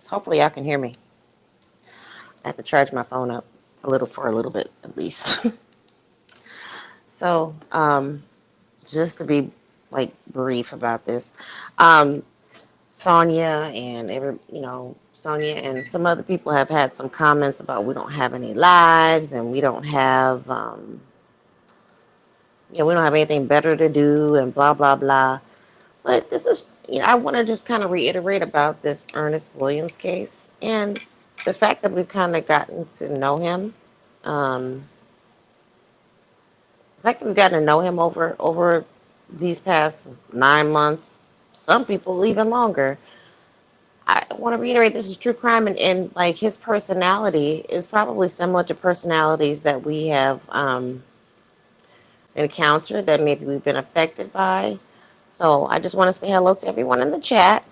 Hopefully y'all can hear me. I have to charge my phone up for a little bit at least. So, just to be like brief about this, um, Sonia and Sonia and some other people have had some comments about we don't have any lives and we don't have, we don't have anything better to do and blah blah blah. But this is, I want to just kind of reiterate about this Ernest Williams case and the fact that we've kind of gotten to know him. Um, the fact that we've gotten to know him over these past 9 months, some people even longer. I want to reiterate this is true crime, and like his personality is probably similar to personalities that we have encountered that maybe we've been affected by. So I just want to say hello to everyone in the chat.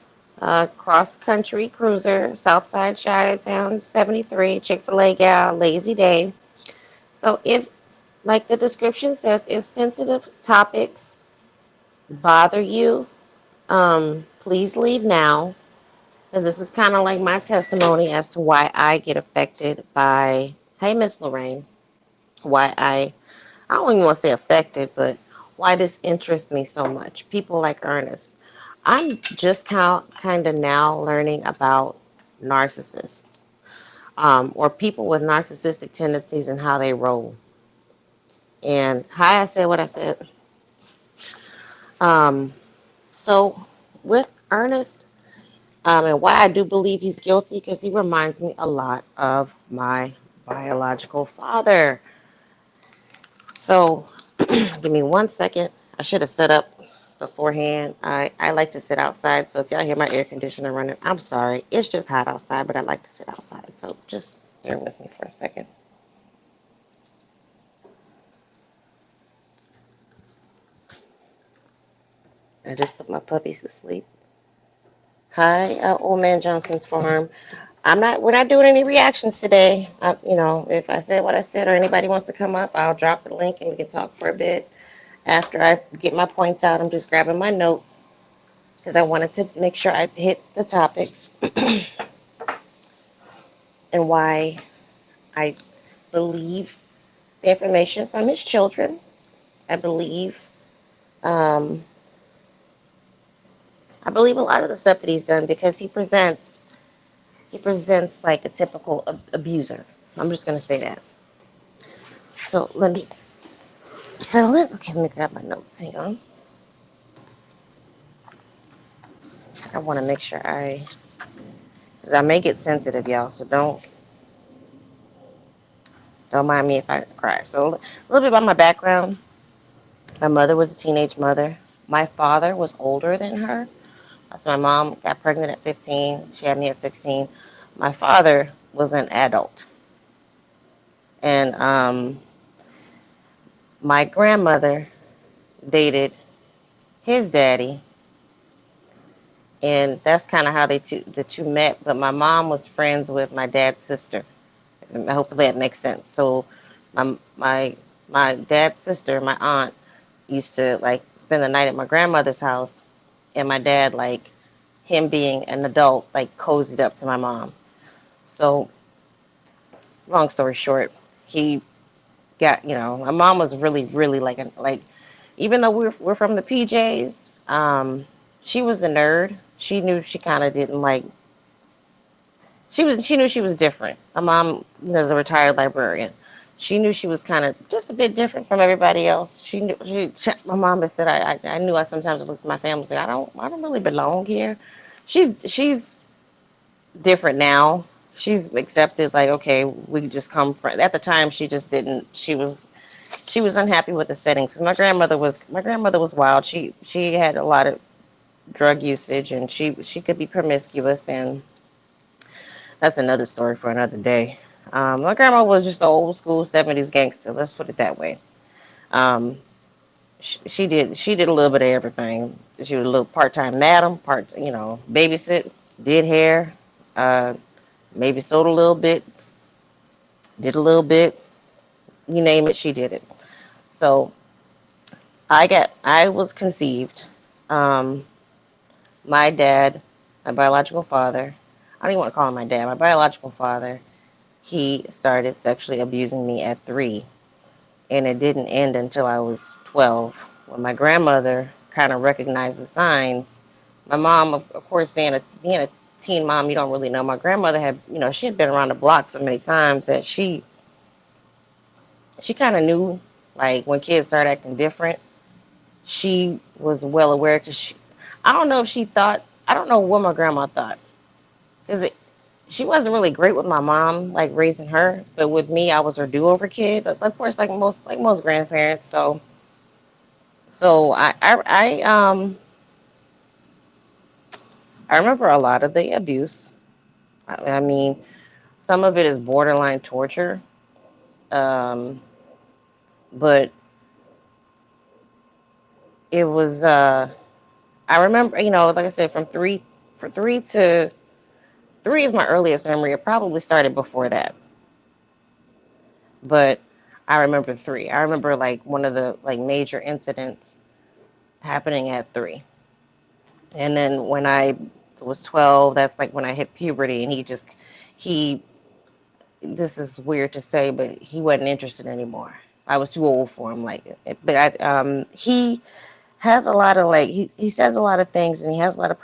Cross Country Cruiser, Southside Chi-Town 73, Chick-fil-A gal, Lazy Day. So if, like the description says, if sensitive topics bother you, please leave now, because this is kind of like my testimony as to why I get affected by, hey, Miss Lorraine, why I don't even want to say affected, but why this interests me so much. People like Ernest. I'm just kind of now learning about narcissists, or people with narcissistic tendencies and how they roll. And how I said what I said. Um, so with Ernest, and why I do believe he's guilty, because he reminds me a lot of my biological father. So give me 1 second. I should have set up beforehand. I like to sit outside, so if y'all hear my air conditioner running, I'm sorry. It's just hot outside, but I like to sit outside. So just bear with me for a second. I just put my puppies to sleep. Hi, Old Man Johnson's Farm. We're not doing any reactions today. If I said what I said or anybody wants to come up, I'll drop the link and we can talk for a bit. After I get my points out, I'm just grabbing my notes because I wanted to make sure I hit the topics and why I believe the information from his children. I believe, um, I believe a lot of the stuff that he's done because he presents like a typical abuser. I'm just gonna say that. So let me settle it. Okay, let me grab my notes. Hang on. I want to make sure because I may get sensitive, y'all. So don't mind me if I cry. So a little bit about my background. My mother was a teenage mother. My father was older than her. So my mom got pregnant at 15. She had me at 16. My father was an adult. And my grandmother dated his daddy. And that's kind of how the two met. But my mom was friends with my dad's sister. Hopefully that makes sense. So my dad's sister, my aunt, used to like spend the night at my grandmother's house, and my dad, like him being an adult, like cozied up to my mom. So long story short, he got, my mom was really, really like even though we're from the PJs, she was a nerd. She knew she kind of didn't like. She knew she was different. My mom, is a retired librarian. She knew she was kind of just a bit different from everybody else. She knew. My mom had said, I knew I sometimes looked at my family and say, I don't really belong here. She's different now. She's accepted, like, okay, we just come from. At the time, she just didn't. She was unhappy with the settings. Cause my grandmother was wild. She had a lot of drug usage, and she could be promiscuous, and that's another story for another day. My grandma was just an old school 70s gangster. Let's put it that way. Um, she did a little bit of everything. She was a little part-time madam, babysit, did hair, maybe sold a little bit, did a little bit, you name it, she did it. So I was conceived. My dad, my biological father, I don't even want to call him my dad, my biological father. He started sexually abusing me at 3, and it didn't end until I was 12. When my grandmother kind of recognized the signs, my mom, of course, being a teen mom, you don't really know. My grandmother had, she had been around the block so many times that she kind of knew, like, when kids start acting different. She was well aware because I don't know if she thought, I don't know what my grandma thought, because she wasn't really great with my mom, like raising her, but with me, I was her do-over kid. Of course, like most grandparents. So I remember a lot of the abuse. I mean, some of it is borderline torture, um, but it was. I remember, like I said, for 3 is my earliest memory. It probably started before that, but I remember 3. I remember like one of the like major incidents happening at 3. And then when I was 12, that's like when I hit puberty, and he, this is weird to say, but he wasn't interested anymore. I was too old for him. He has a lot of like, he says a lot of things, and he has a lot of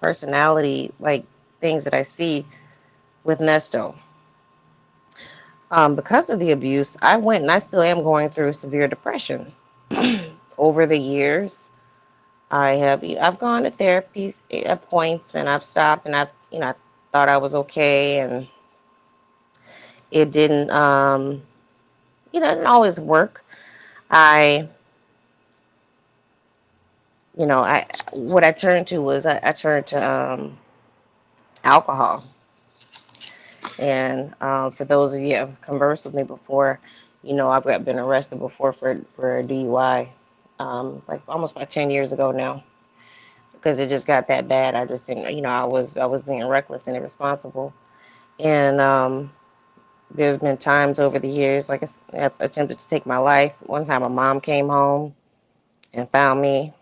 personality, like things that I see with Nesto. Because of the abuse, I went, and I still am going through severe depression. Over the years, I've gone to therapy at points, and I've stopped, and I thought I was okay, and it it didn't always work. I I what I turned to was I turned to alcohol. And for those of you who have conversed with me before, I've been arrested before for a DUI, like almost about 10 years ago now, because it just got that bad. I just didn't, I was being reckless and irresponsible. And there's been times over the years, like I've attempted to take my life. One time, my mom came home and found me.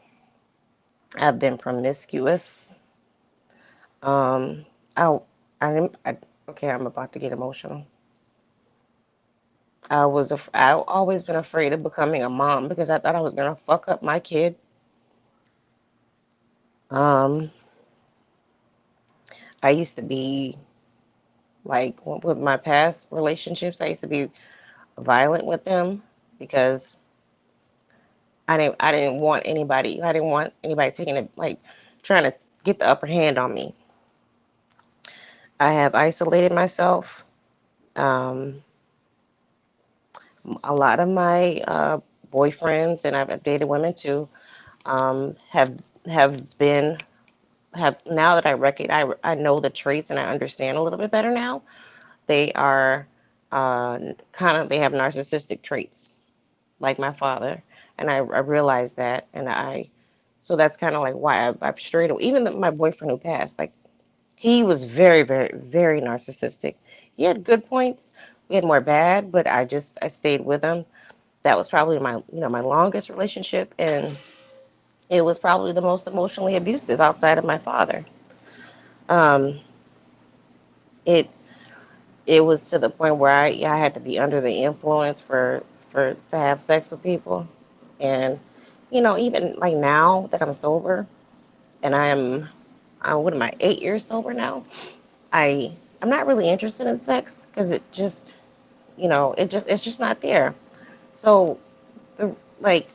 I've been promiscuous. Um, I, I, okay, I'm about to get emotional. I always been afraid of becoming a mom because I thought I was gonna fuck up my kid. Um, I used to be like with my past relationships. I used to be violent with them because I didn't want anybody. I didn't want anybody taking it, like trying to get the upper hand on me. I have isolated myself. Um, a lot of my boyfriends, and I've dated women too, um, have have been have now that I recognize, I know the traits and I understand a little bit better now. They are they have narcissistic traits like my father, and I realized that, and so that's kind of like why I've strayed away. Even my boyfriend who passed, like he was very, very, very narcissistic. He had good points. We had more bad, but I stayed with him. That was probably my longest relationship, and it was probably the most emotionally abusive outside of my father. Um, it it was to the point where I had to be under the influence to have sex with people, and even like now that I'm sober, and what am I, 8 years sober now? I I'm not really interested in sex because it's just not there. So the like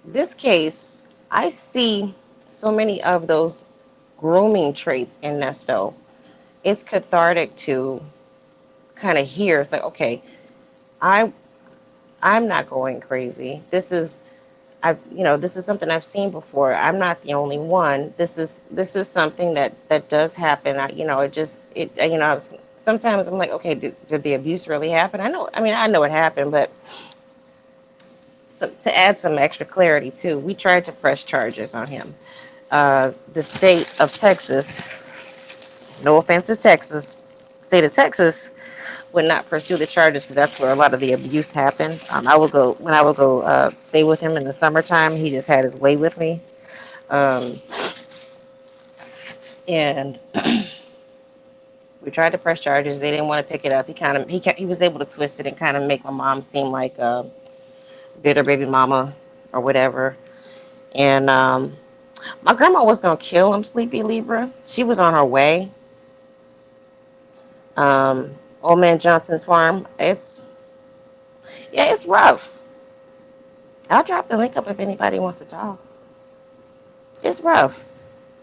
this case, I see so many of those grooming traits in Nesto. It's cathartic to kind of hear. It's like, okay, I I'm not going crazy. This is something I've seen before. I'm not the only one. This is something that does happen. Sometimes I'm like, okay, did the abuse really happen? I know it happened, but to add some extra clarity too, we tried to press charges on him. The state of Texas, no offense to Texas, state of Texas would not pursue the charges because that's where a lot of the abuse happened. I would go stay with him in the summertime. He just had his way with me, um, and We tried to press charges. They didn't want to pick it up. He was able to twist it and kind of make my mom seem like a bitter baby mama or whatever. And my grandma was gonna kill him, Sleepy Libra. She was on her way. Um, Old Man Johnson's farm. It's rough. I'll drop the link up if anybody wants to talk. It's rough.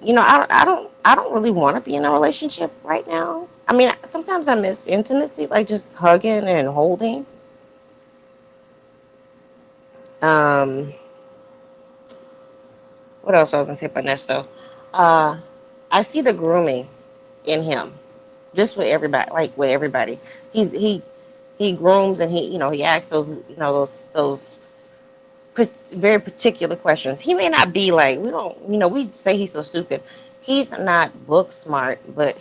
I don't really want to be in a relationship right now. I mean, sometimes I miss intimacy, like just hugging and holding. Um, what else I was gonna say about Ernesto? Uh, I see the grooming in him, just with everybody, like with everybody. He grooms and he asks those very particular questions. He may not be like we say he's so stupid. He's not book smart, but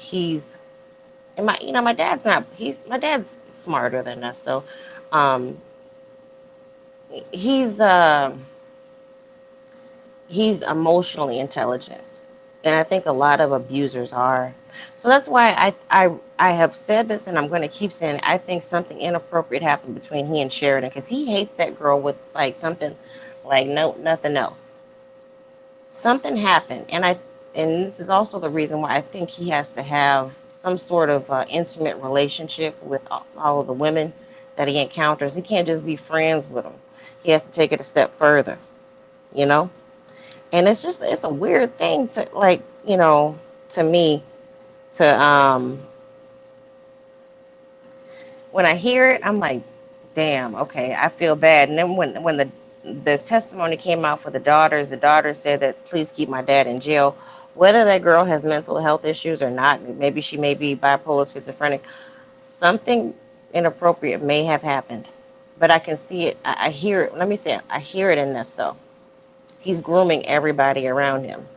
and my dad's smarter than us though. Um, he's uh, he's emotionally intelligent, and I think a lot of abusers are. So that's why I have said this, and I'm going to keep saying it. I think something inappropriate happened between he and Sheridan because he hates that girl with like something like nothing else. Something happened, and this is also the reason why I think he has to have some sort of intimate relationship with all of the women that he encounters. He can't just be friends with them. He has to take it a step further, you know. And it's a weird thing to like to me to when I hear it, I'm like, damn, okay, I feel bad. And then when the testimony came out for the daughters said that please keep my dad in jail. Whether that girl has mental health issues or not, maybe she may be bipolar, schizophrenic, something inappropriate may have happened. But I can see it. I hear it. Let me say it. I hear it in this though. He's grooming everybody around him.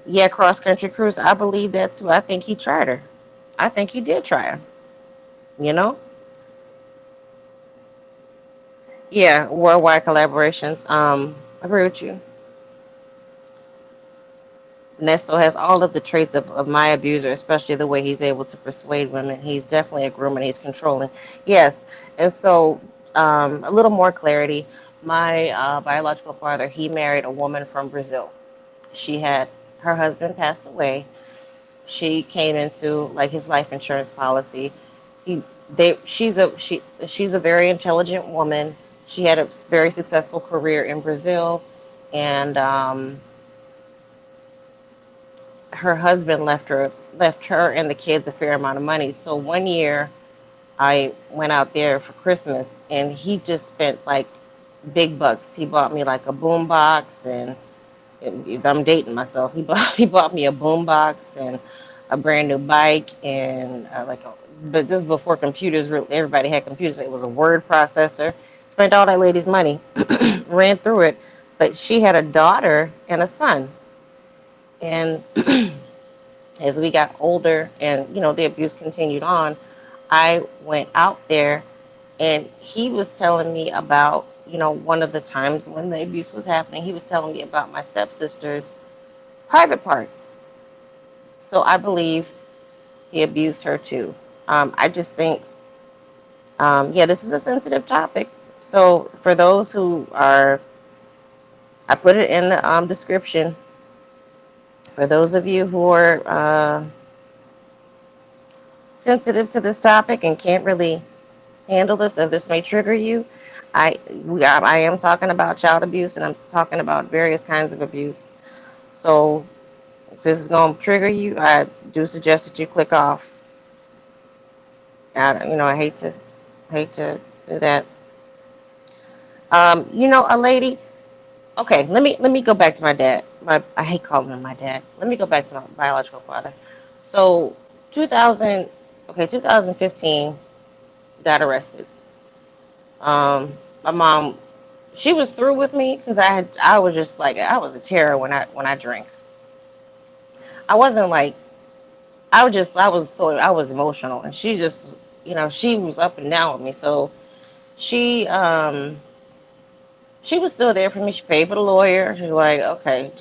Yeah, cross country cruise. I believe that too. I think he tried her. I think he did try her. You know? Yeah, worldwide collaborations. I agree with you. Nesto has all of the traits of my abuser, especially the way he's able to persuade women. He's definitely a groomer and he's controlling. Yes. And so, a little more clarity. My biological father, he married a woman from Brazil. Her husband passed away. She came into like his life insurance policy. He they she's a very intelligent woman. She had a very successful career in Brazil, and her husband left her and the kids a fair amount of money. So one year I went out there for Christmas, and he just spent like big bucks. He bought me like a boom box, and I'm dating myself. He bought me a boom box and a brand new bike, and but this is before computers. Everybody had computers. It was a word processor. Spent all that lady's money, ran through it, but she had a daughter and a son. And as we got older, and the abuse continued on, I went out there, and he was telling me about one of the times when the abuse was happening. He was telling me about my stepsister's private parts. So I believe he abused her too. I just think, yeah, this is a sensitive topic. So for those who are, I put it in the description. For those of you who are sensitive to this topic and can't really handle this, if this may trigger you, I am talking about child abuse, and I'm talking about various kinds of abuse. So if this is going to trigger you, I do suggest that you click off. I hate to do that. A lady. Okay, let me go back to my dad. I hate calling him my dad. Let me go back to my biological father. So 2015, got arrested. My mom, she was through with me because I was just like, I was a terror when I drank. I wasn't like, I was emotional, and she just, she was up and down with me. So she was still there for me. She paid for the lawyer. She was like, okay,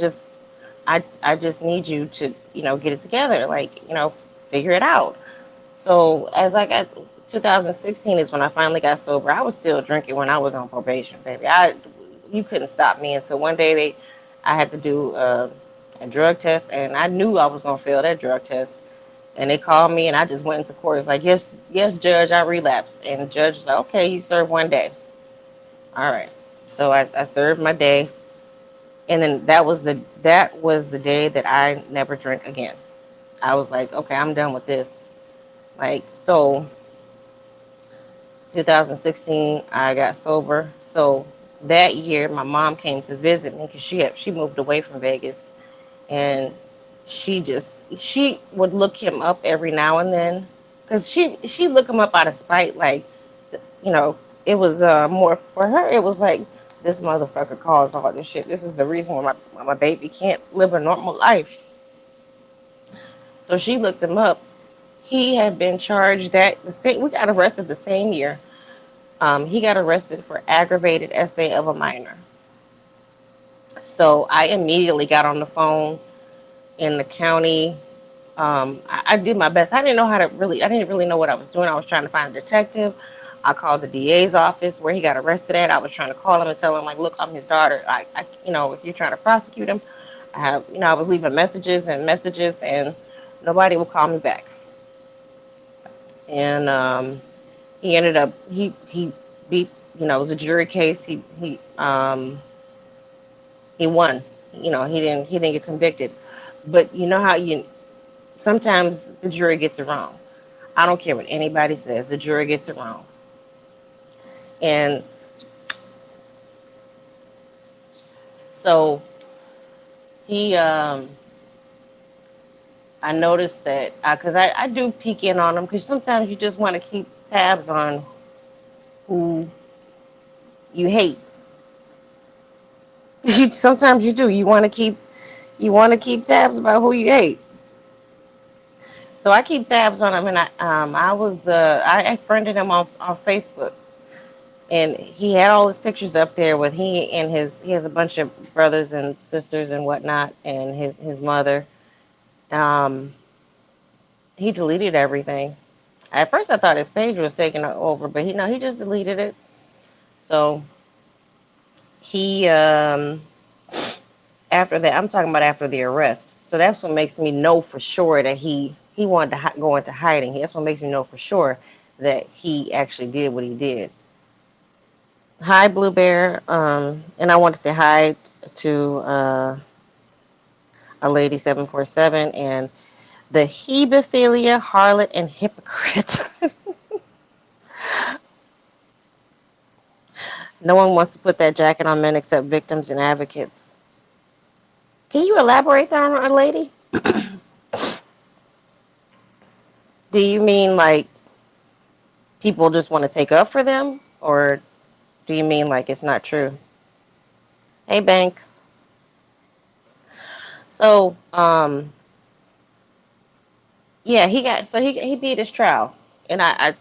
I just need you to, get it together. Like, figure it out. So as I got 2016 is when I finally got sober. I was still drinking when I was on probation, baby. You couldn't stop me until one day I had to do a drug test, and I knew I was gonna fail that drug test. And they called me, and I just went into court. It's like, yes, yes, judge, I relapsed. And the judge was like, okay, you serve one day. All right. So I served my day, and then that was the day that I never drank again. I was like, okay, I'm done with this. Like, so 2016, I got sober. So that year, my mom came to visit me because she moved away from Vegas, and she would look him up every now and then, because she look him up out of spite. Like, you know, it was more for her. It was like, this motherfucker caused all this shit. This is the reason why my baby can't live a normal life. So she looked him up. He had been charged that the same. We got arrested the same year. He got arrested for aggravated essay of a minor. So I immediately got on the phone in the county. I did my best. I didn't really know what I was doing. I was trying to find a detective. I called the DA's office where he got arrested at. I was trying to call him and tell him, like, look, I'm his daughter. If you're trying to prosecute him, I was leaving messages, and nobody would call me back. And he ended up, he beat, it was a jury case. He won. He didn't get convicted. But you know how sometimes the jury gets it wrong. I don't care what anybody says, the jury gets it wrong. And so I noticed that, because I do peek in on them, because sometimes you just want to keep tabs on who you hate. Sometimes you do. You want to keep tabs about who you hate. So I keep tabs on him, and I friended him on Facebook, and he had all his pictures up there with he has a bunch of brothers and sisters and whatnot, and his mother. He deleted everything. At first, I thought his page was taken over, but he just deleted it. So he after that, I'm talking about after the arrest. So that's what makes me know for sure that he wanted to go into hiding. That's what makes me know for sure that he actually did what he did. Hi, Blue Bear. And I want to say hi to a lady 747 and the hebephilia, harlot, and hypocrite. No one wants to put that jacket on men except victims and advocates. Can you elaborate that on a lady? Do you mean like people just want to take up for them? Or do you mean like it's not true? Hey, Bank. So, yeah, he beat his trial. And I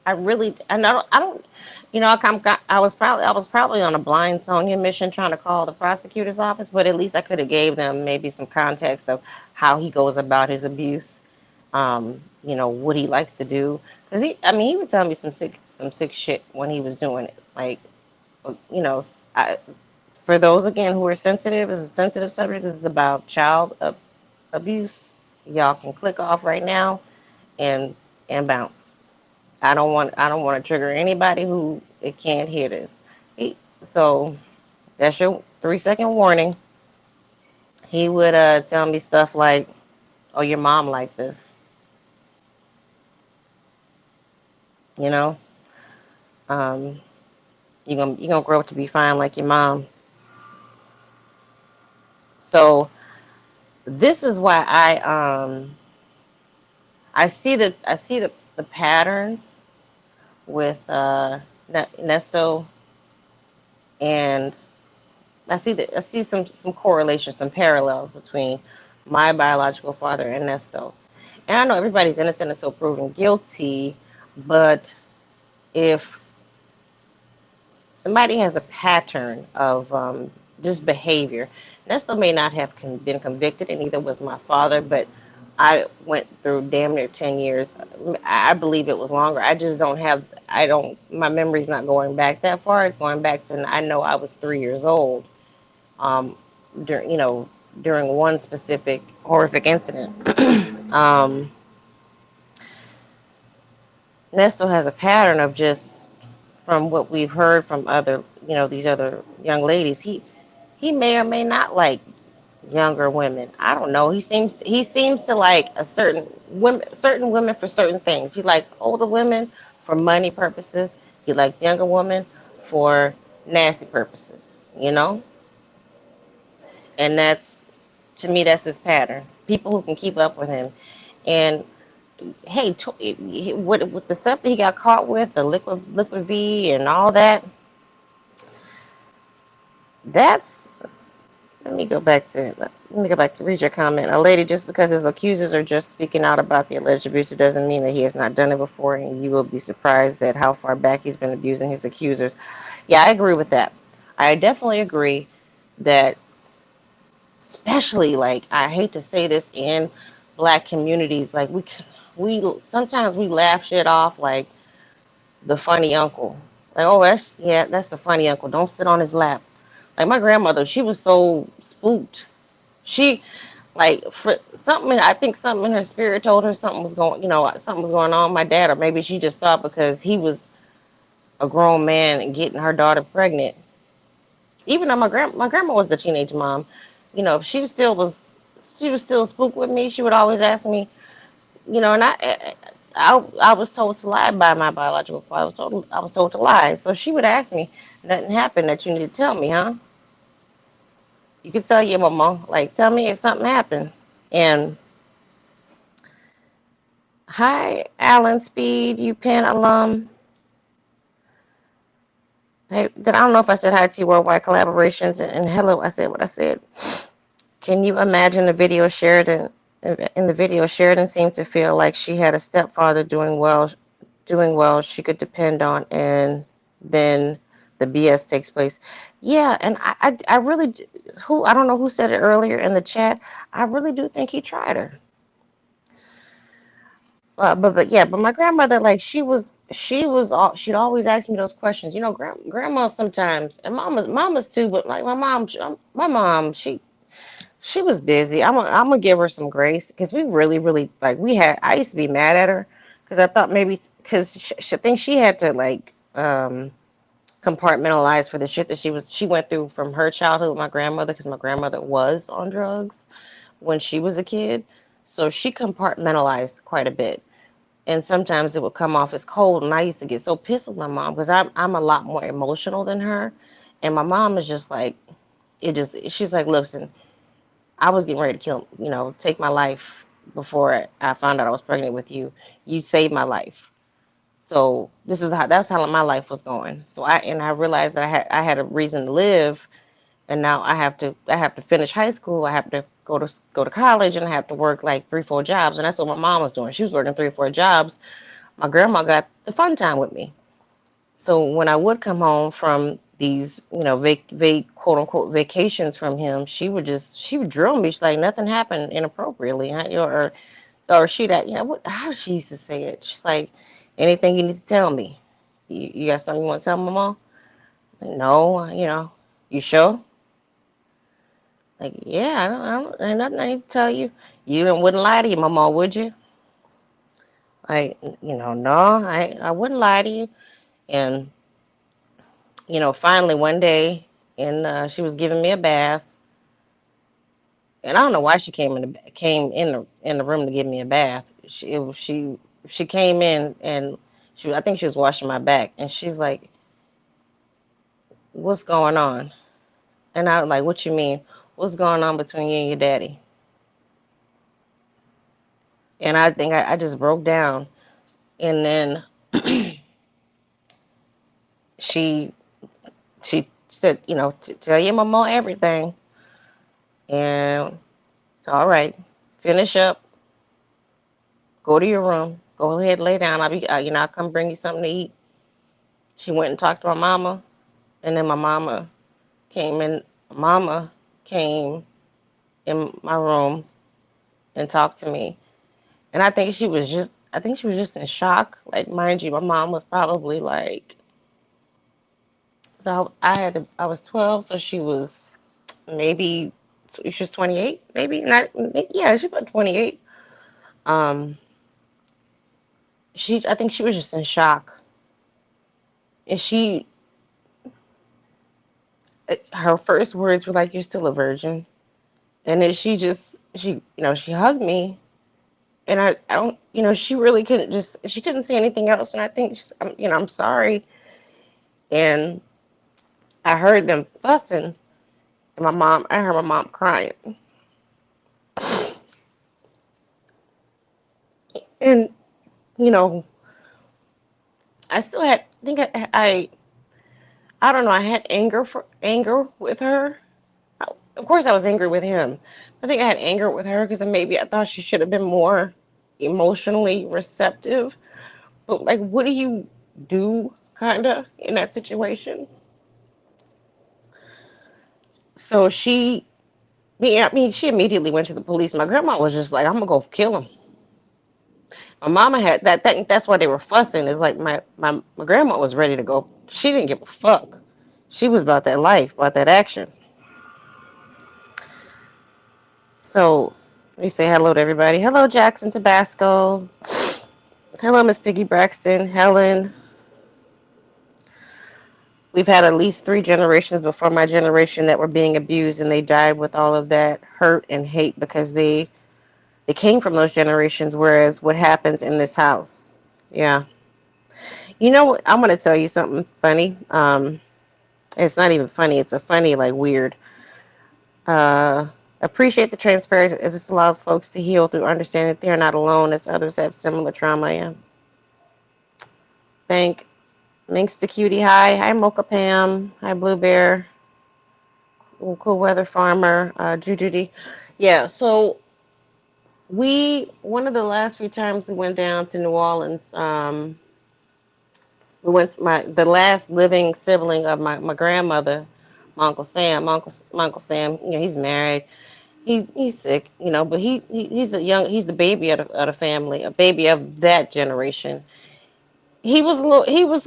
don't, I was probably on a blind Sonia mission trying to call the prosecutor's office, but at least I could have gave them maybe some context of how he goes about his abuse, what he likes to do. Because he would tell me some sick shit when he was doing it. Like, for those again who are sensitive, it's a sensitive subject. This is about child abuse. Y'all can click off right now and bounce. I don't want to trigger anybody who it can't hear this. So that's your 3-second warning. He would tell me stuff like, "Oh, your mom like this," you know. You're gonna grow up to be fine like your mom. So this is why I see the patterns with Ernesto, and I see some correlation, some parallels between my biological father and Ernesto. And I know everybody's innocent until proven guilty, but if somebody has a pattern of just behavior, Ernesto may not have been convicted, and neither was my father, but I went through damn near 10 years. I believe it was longer. I just don't have, I don't, my memory's not going back that far. It's going back to, I know I was 3 years old, um, during, during one specific horrific incident. um, Nesto has a pattern of just, from what we've heard from other, these other young ladies, he may or may not like younger women. I don't know. He seems to like certain women for certain things. He likes older women for money purposes. He likes younger women for nasty purposes, And that's, to me, that's his pattern. People who can keep up with him. And hey, with the stuff that he got caught with, the liquid V and all that, that's let me go back to read your comment. A lady, just because his accusers are just speaking out about the alleged abuse, it doesn't mean that he has not done it before, and you will be surprised at how far back he's been abusing his accusers. Yeah, I agree with that. I definitely agree that, especially, like, I hate to say this, in black communities, like, we sometimes we laugh shit off like the funny uncle. Like, oh, that's the funny uncle. Don't sit on his lap. Like my grandmother, she was so spooked. She, like, for something, I think something in her spirit told her something was going on with my dad, or maybe she just thought because he was a grown man and getting her daughter pregnant. Even though my grandma was a teenage mom, she was still spooked with me. She would always ask me, and I was told to lie by my biological father. I was told to lie. So she would ask me, nothing happened that you need to tell me, huh? You can tell your mama, like, tell me if something happened. And hi, Alan Speed, UPenn alum. Hey, I don't know if I said hi to you, Worldwide Collaborations, and hello, I said what I said. Can you imagine the video Sheridan? In the video, Sheridan seemed to feel like she had a stepfather doing well she could depend on, and then the BS takes place. Yeah, and I really, I don't know who said it earlier in the chat. I really do think he tried her. But yeah, but my grandmother, like, she'd always ask me those questions. Grandma sometimes, and mamas too, but like my mom, she was busy. I'm gonna give her some grace, because we really, really, like, I used to be mad at her because I thought maybe, because I think she had to, like, compartmentalize for the shit that she went through from her childhood with my grandmother, because my grandmother was on drugs when she was a kid. So she compartmentalized quite a bit. And sometimes it would come off as cold, and I used to get so pissed with my mom because I'm a lot more emotional than her. And my mom is just like, she's like, listen, I was getting ready to take my life before I found out I was pregnant with you. You saved my life. So that's how my life was going. So I realized that I had a reason to live, and now I have to finish high school. I have to go to college, and I have to work like 3-4 jobs, and that's what my mom was doing. She was working 3-4 jobs. My grandma got the fun time with me. So when I would come home from these, quote unquote vacations from him, she would drill me. She's like, nothing happened inappropriately, huh? Or how did she used to say it? She's like, anything you need to tell me. You got something you want to tell my mom? Like, no, you sure? Like, yeah, ain't nothing I need to tell you. You wouldn't lie to your mama, would you? Like, no, I wouldn't lie to you. And, finally one day, and she was giving me a bath, and I don't know why she came in the room to give me a bath. She came in, and I think she was washing my back, and she's like, "What's going on?" And I was like, "What you mean? What's going on between you and your daddy?" And I think I just broke down. And then she she said, tell your mama everything. And so, all right, finish up, go to your room, go ahead, lay down. I'll come bring you something to eat. She went and talked to my mama, and then my mama came in. Mama came in my room and talked to me. And I think she was just in shock. Like, mind you, my mom was probably like, so I was 12, so she was maybe, she was 28, maybe not, yeah, she was 28. Um, I think she was just in shock. And her first words were like, "You're still a virgin." And then she hugged me. And I don't, she really she couldn't say anything else. And I think, I'm sorry. And I heard them fussing. And I heard my mom crying. And, you know, I still had, I think I don't know, I had anger with her. Of course, I was angry with him. I think I had anger with her because maybe I thought she should have been more emotionally receptive. But, like, what do you do, kind of, in that situation? So she immediately went to the police. My grandma was just like, "I'm gonna go kill him." My mama had that's why they were fussing. Is like my grandma was ready to go. She didn't give a fuck. She was about that life, about that action. So let me say hello to everybody. Hello, Jackson Tabasco. Hello, Miss Piggy Braxton. Helen. We've had at least 3 generations before my generation that were being abused, and they died with all of that hurt and hate because they came from those generations. Whereas what happens in this house, yeah. You know what? I'm gonna tell you something funny. It's not even funny. It's a funny, like, weird. Uh, Appreciate the transparency as this allows folks to heal through understanding that they're not alone as others have similar trauma. Yeah. Thank Minx the Cutie. Hi, Mocha Pam. Hi, Blue Bear. Cool Weather Farmer. Judy. Yeah. So one of the last few times we went down to New Orleans. We went to the last living sibling of my grandmother, my Uncle Sam. My Uncle Sam, he's married. He's sick, but he's the baby of the family, a baby of that generation. He was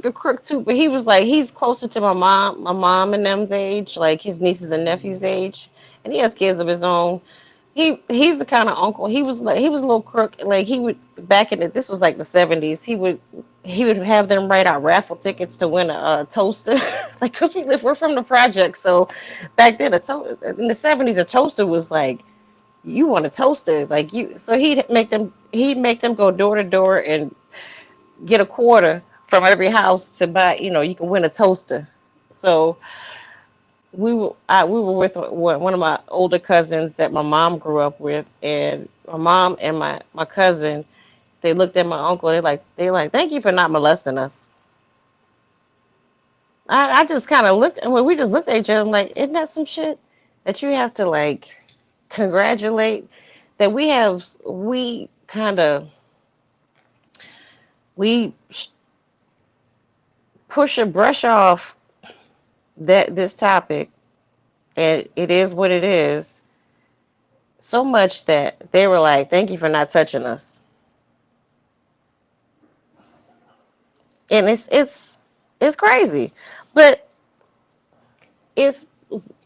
a crook too, but he's closer to my mom and them's age, like his nieces and nephews' age, and he has kids of his own. He's the kind of uncle. He was a little crook. Like, he would, back in this was like the 70s. He would have them write out raffle tickets to win a toaster. Like, cause we're from the project, so back then in the 70s a toaster was like, you want a toaster, like, you. So he'd make them go door to door and get a quarter from every house to buy. You can win a toaster. So we were with one of my older cousins that my mom grew up with, and my mom and my cousin, they looked at my uncle. They like, thank you for not molesting us. I just kind of looked, and when we just looked at each other, I'm like, isn't that some shit that you have to, like, congratulate? That we kind of we push a brush off this topic, and it is what it is, so much that they were like, thank you for not touching us. And it's crazy, but it's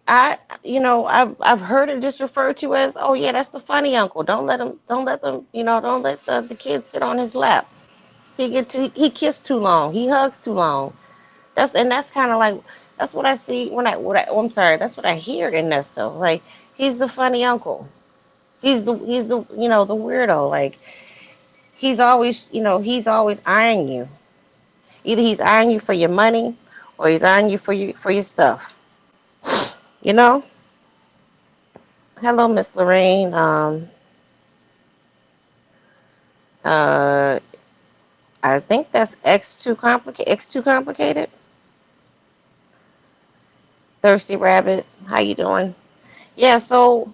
I've heard it just referred to as, oh yeah, that's the funny uncle. Don't let them, don't let the kids sit on his lap. He kissed too long, he hugs too long. That's kind of like, that's what I see I'm sorry, that's what I hear in Ernesto. Like, he's the funny uncle. He's the weirdo. Like, he's always eyeing you. Either he's eyeing you for your money, or he's eyeing you for your stuff. You know. Hello, Miss Lorraine. Uh, I think that's X2 complicated. X2 complicated. Thirsty Rabbit. How you doing? Yeah. So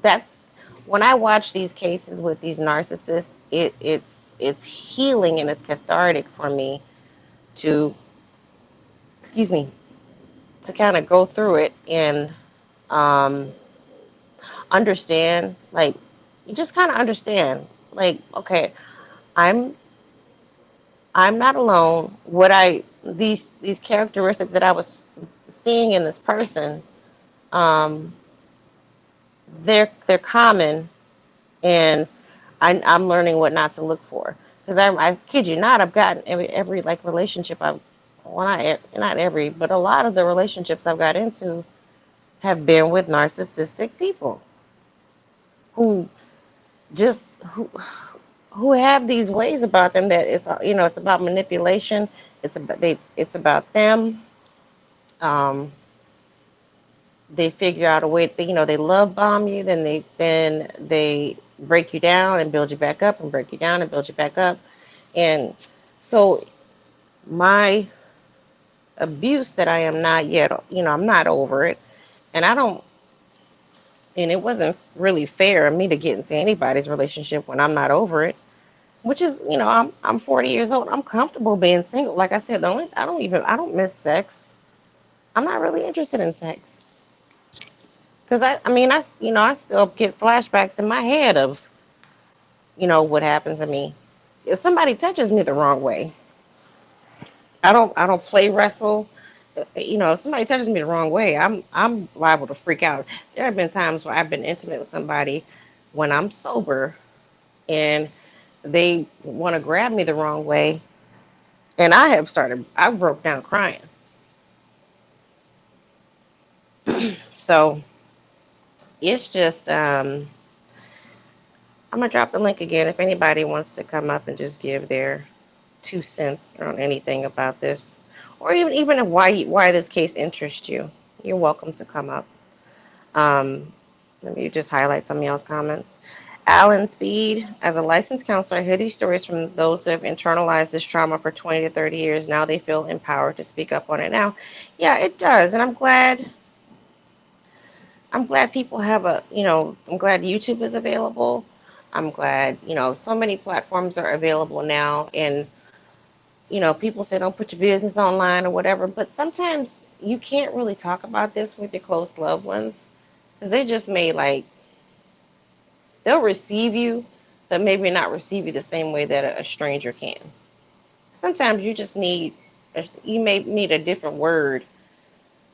that's when I watch these cases with these narcissists. It's healing and it's cathartic for me to, excuse me, to kind of go through it and um, understand, like, you just kind of understand, like, okay, I'm I'm not alone. What I these characteristics that I was seeing in this person, um, they're common, and I'm learning what not to look for. Because I kid you not, I've gotten every like relationship I've, well, not every, but a lot of the relationships I've got into have been with narcissistic people who just who have these ways about them that it's, it's about manipulation. It's about them. Um, they figure out a way. They love bomb you, then they break you down and build you back up, and break you down and build you back up. And so my abuse that I am not yet, I'm not over it, and I don't. And it wasn't really fair of me to get into anybody's relationship when I'm not over it. Which is, I'm 40 years old. I'm comfortable being single. Like I said, I don't miss sex. I'm not really interested in sex. Because I mean, I still get flashbacks in my head of, what happened to me. If somebody touches me the wrong way, I don't play wrestle. If somebody touches me the wrong way, I'm liable to freak out. There have been times where I've been intimate with somebody when I'm sober, and they want to grab me the wrong way, and I broke down crying. So it's just, I'm gonna drop the link again if anybody wants to come up and just give their 2 cents on anything about this, or even why this case interests you. You're welcome to come up. Um, Let me just highlight some of y'all's comments. Alan Speed, as a licensed counselor, I hear these stories from those who have internalized this trauma for 20 to 30 years. Now they feel empowered to speak up on it now. Yeah, it does. And I'm glad people have I'm glad YouTube is available. I'm glad, so many platforms are available now. And, people say don't put your business online or whatever. But sometimes you can't really talk about this with your close loved ones because they just may they'll receive you, but maybe not receive you the same way that a stranger can. Sometimes you just you may need a different word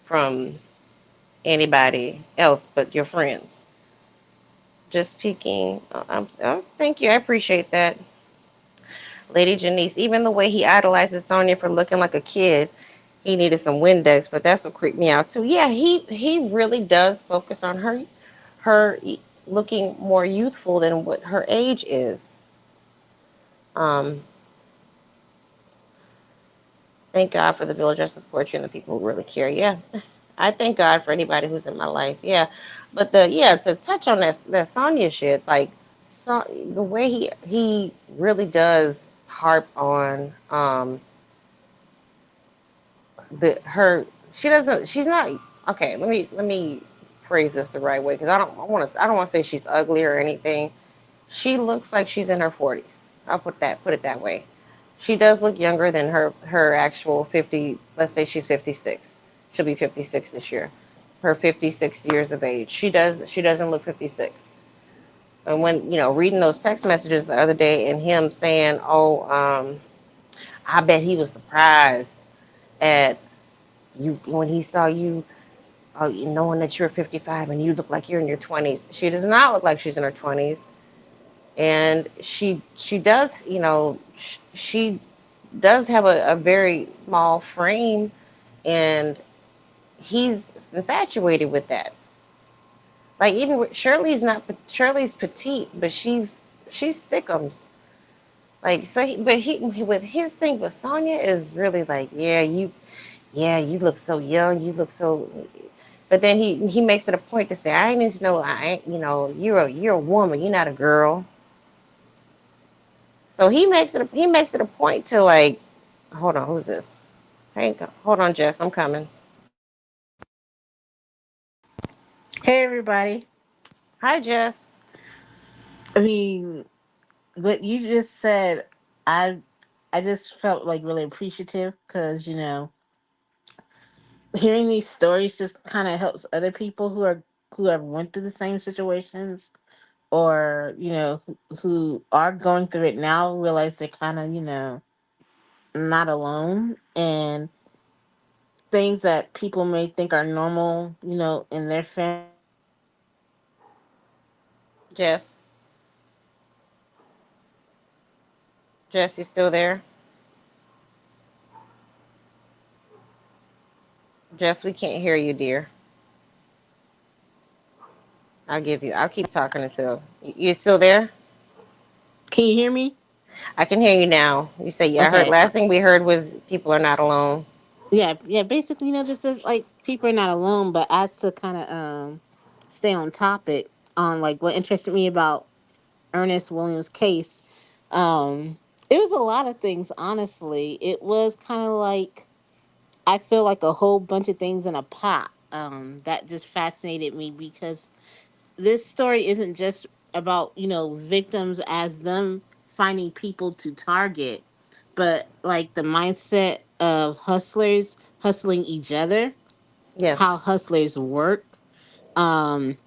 from anybody else but your friends. Just speaking. Thank you. I appreciate that. Lady Janice, even the way he idolizes Sonya for looking like a kid, he needed some Windex, but that's what creeped me out too. Yeah, he really does focus on her looking more youthful than what her age is. Um, thank God for the village I support you and the people who really care. Yeah, I thank God for anybody who's in my life. Yeah, but to touch on that Sonya shit, like, so the way he really does harp on the her she doesn't she's not okay. Let me phrase this the right way because I don't want to say she's ugly or anything. She looks like she's in her 40s. I'll put it that way. She does look younger than her actual 50. Let's say she's 56. She'll be 56 this year. Her 56 years of age. She doesn't look 56. And when reading those text messages the other day and him saying, "Oh, I bet he was surprised at you when he saw you, knowing that you're 55 and you look like you're in your 20s." She does not look like she's in her 20s, and she does, she does have a very small frame, and he's infatuated with that. Like, even Shirley's petite, but she's thickums. Like, so but he with his thing with Sonya is really like, yeah, you look so young, you look so. But then he makes it a point to say, I need to know, I ain't, you're a woman, you're not a girl. So he makes it a point to, like, hold on, who's this? Hey, hold on, Jess, I'm coming. Hey everybody. Hi, Jess. I mean, what you just said, I I just felt like really appreciative because hearing these stories just kind of helps other people who have went through the same situations or who are going through it now realize they're kind of not alone, and things that people may think are normal in their family or in their lives Jess, Jess, you still there? Jess, we can't hear you, dear. I'll keep talking until you still there. Can you hear me? I can hear you now. You say, yeah, I heard, Okay. last thing we heard was people are not alone. Yeah, yeah, basically, just as, like, people are not alone, but as to kind of stay on topic on like what interested me about Ernest Williams' case. It was a lot of things, honestly. It was kind of like, I feel like a whole bunch of things in a pot. That just fascinated me because this story isn't just about victims as them finding people to target, but like the mindset of hustlers hustling each other, how Yes. hustlers work, um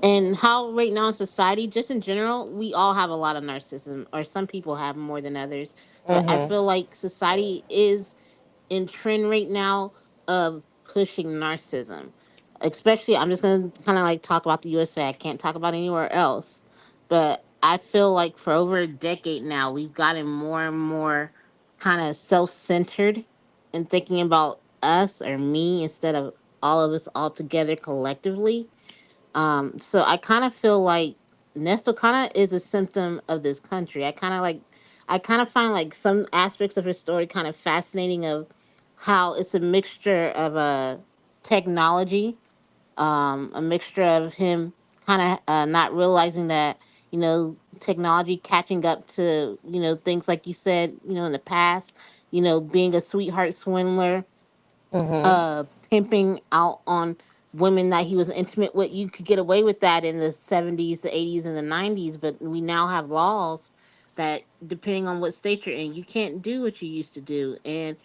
and how right now in society, just in general, we all have a lot of narcissism, or some people have more than others. But I Mm-hmm. feel like society is in trend right now of pushing narcissism. Especially, I'm just gonna kind of like talk about the USA. I can't talk about anywhere else. But I feel like for over a decade now, we've gotten more and more kind of self-centered and thinking about us or me instead of all of us all together collectively. So I kind of feel like Nesto kind of is a symptom of this country. I kind of find like some aspects of his story kind of fascinating, of how it's a mixture of technology, a mixture of him kind of not realizing that technology catching up to things like you said in the past, being a sweetheart swindler, Mm-hmm. pimping out on women that he was intimate with. You could get away with that in the 70s, the 80s, and the 90s, but we now have laws that, depending on what state you're in, you can't do what you used to do. And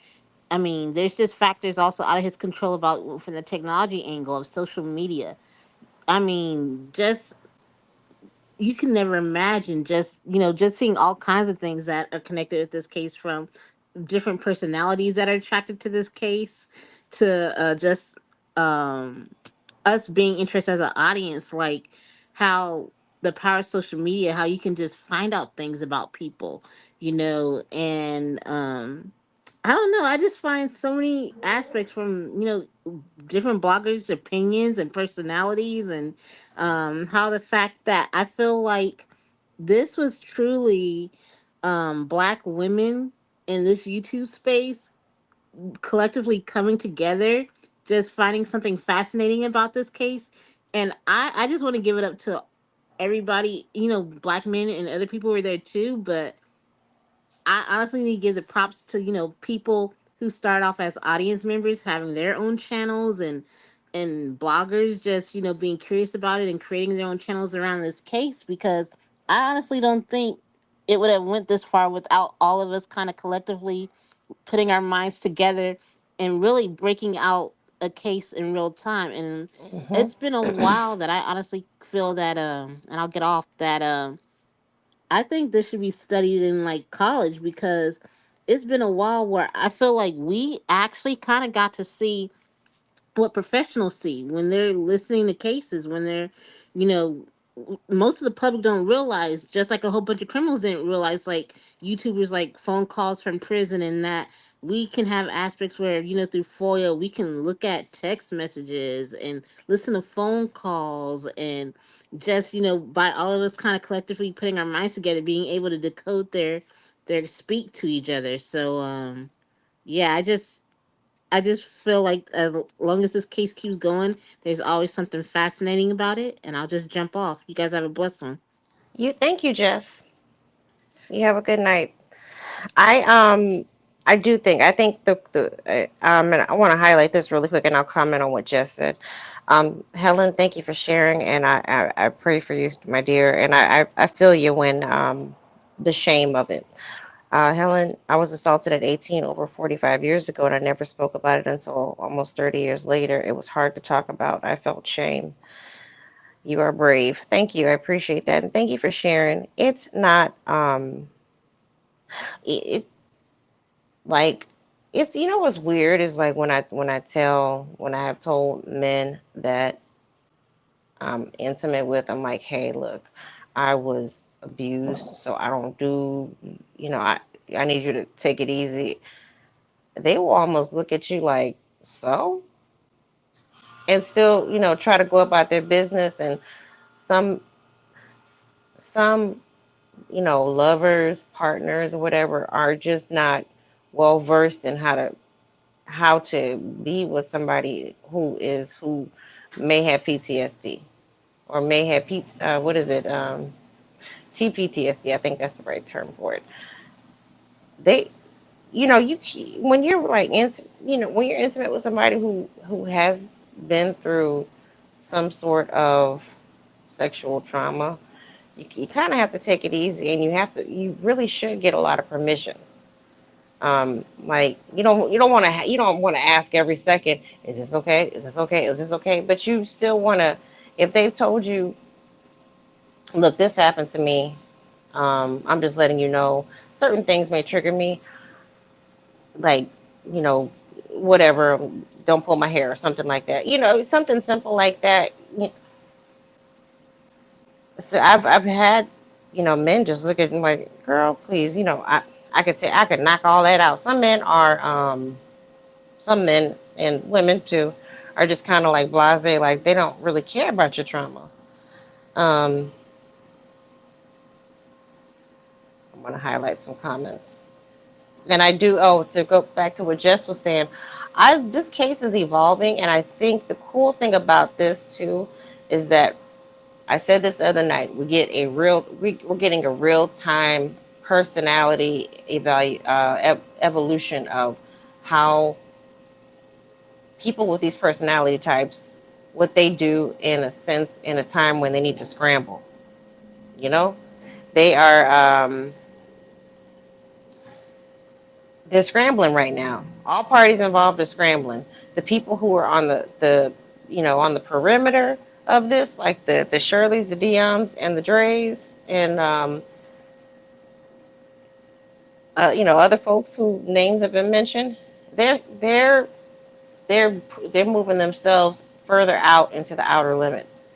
I mean, there's just factors also out of his control about from the technology angle of social media. I mean, just you can never imagine, just just seeing all kinds of things that are connected with this case, from different personalities that are attracted to this case to just um us being interested as an audience, like how the power of social media, how you can just find out things about people, and I don't know, I just find so many aspects from different bloggers' opinions and personalities, and how the fact that I feel like this was truly black women in this YouTube space collectively coming together, just finding something fascinating about this case. And I just want to give it up to everybody, black men and other people were there too, but I honestly need to give the props to people who start off as audience members, having their own channels, and bloggers just being curious about it and creating their own channels around this case, because I honestly don't think it would have went this far without all of us kind of collectively putting our minds together and really breaking out a case in real time. And it's been a Mm-hmm. while that I honestly feel that and I'll get off that I think this should be studied in like college, because it's been a while where I feel like we actually kind of got to see what professionals see when they're listening to cases, when they're, you know, most of the public don't realize, just like a whole bunch of criminals didn't realize, like YouTubers, like phone calls from prison, and that we can have aspects where, through FOIA, we can look at text messages and listen to phone calls, and just, by all of us kind of collectively putting our minds together, being able to decode their speak to each other. So, yeah, I just feel like as long as this case keeps going, there's always something fascinating about it, and I'll just jump off. You guys have a blessed one. Thank you, Jess. You have a good night. I do think and I want to highlight this really quick, and I'll comment on what Jess said. Helen, thank you for sharing, and I pray for you, my dear, and I feel you when the shame of it. Helen, I was assaulted at 18 over 45 years ago, and I never spoke about it until almost 30 years later. It was hard to talk about. I felt shame. You are brave. Thank you. I appreciate that. And thank you for sharing. It's not it like it's you know what's weird is like when I have told men that I'm intimate with, I'm like, hey, look, I was abused, so I don't do, you know, I need you to take it easy. They will almost look at you like, so, and still, try to go about their business. And some, some, lovers, partners, or whatever, are just not well versed in how to be with somebody who may have PTSD or may have what is it? TPTSD. I think that's the right term for it. They, you when you're like when you're intimate with somebody who has been through some sort of sexual trauma, you kind of have to take it easy, and you really should get a lot of permissions. Like you don't want to ask every second, is this okay? Is this okay? Is this okay? But you still want to, if they've told you, look, this happened to me. I'm just letting you know certain things may trigger me, like, you know, whatever, don't pull my hair or something like that. Something simple like that. So I've had, men just look at me like, girl, please, I could knock all that out. Some men and women too are just kind of like blasé, like they don't really care about your trauma. Um, I'm gonna highlight some comments. And I do, to go back to what Jess was saying, this case is evolving, and I think the cool thing about this too is that I said this the other night. We're getting a real time personality evolution of how people with these personality types, what they do in a sense in a time when they need to scramble. You know, they are. They're scrambling right now. All parties involved are scrambling. The people who are on on the perimeter of this, like the Shirleys, the Dion's, and the Dre's, and other folks who names have been mentioned, they're they're they're moving themselves further out into the outer limits.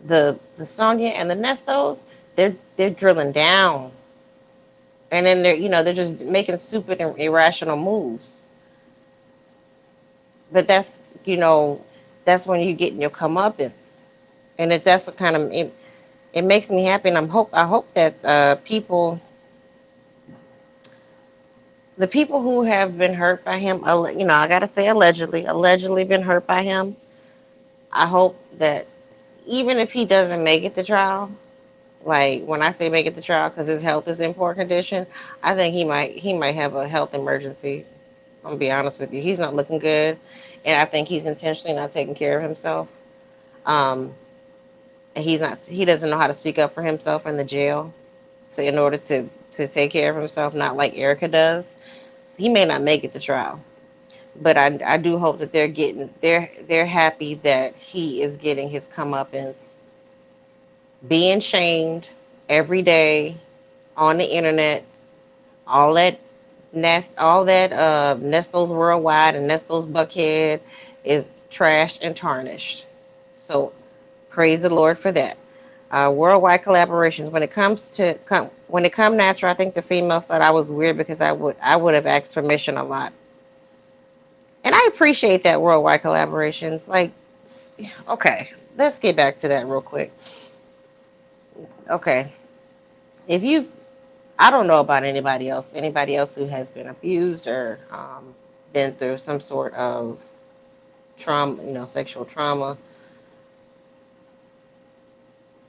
The Sonia and the Nestos, they're drilling down, and then they're just making stupid and irrational moves. But that's when you get in your comeuppance, and if that's what kind of it makes me happy, and I hope that the people who have been hurt by him, I gotta say allegedly been hurt by him. I hope that even if he doesn't make it to trial, like when I say make it to trial, because his health is in poor condition, I think he might have a health emergency. I'm gonna be honest with you, he's not looking good, and I think he's intentionally not taking care of himself. Um, and he doesn't know how to speak up for himself in the jail, so in order to take care of himself, not like Erica does. So he may not make it to trial, but I do hope that they're happy that he is getting his comeuppance, being shamed every day on the internet, all that Nestos Worldwide and Nestos Buckhead is trashed and tarnished. So praise the Lord for that. Worldwide collaborations. When it come natural, I think the female side, I was weird because I would have asked permission a lot, and I appreciate that worldwide collaborations. Like, okay, let's get back to that real quick. Okay, if you, I don't know about anybody else who has been abused or been through some sort of trauma, sexual trauma.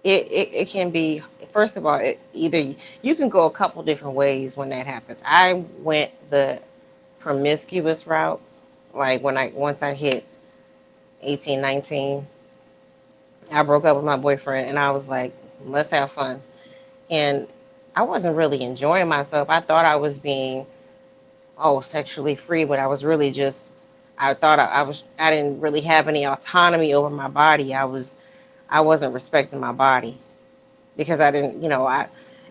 It can be, first of all, either you can go a couple different ways when that happens. I went the promiscuous route, like once I hit 18, 19, I broke up with my boyfriend, and I was like, let's have fun. And I wasn't really enjoying myself. I thought I was being, sexually free, but I was really just, I thought I didn't really have any autonomy over my body. I wasn't respecting my body because I didn't,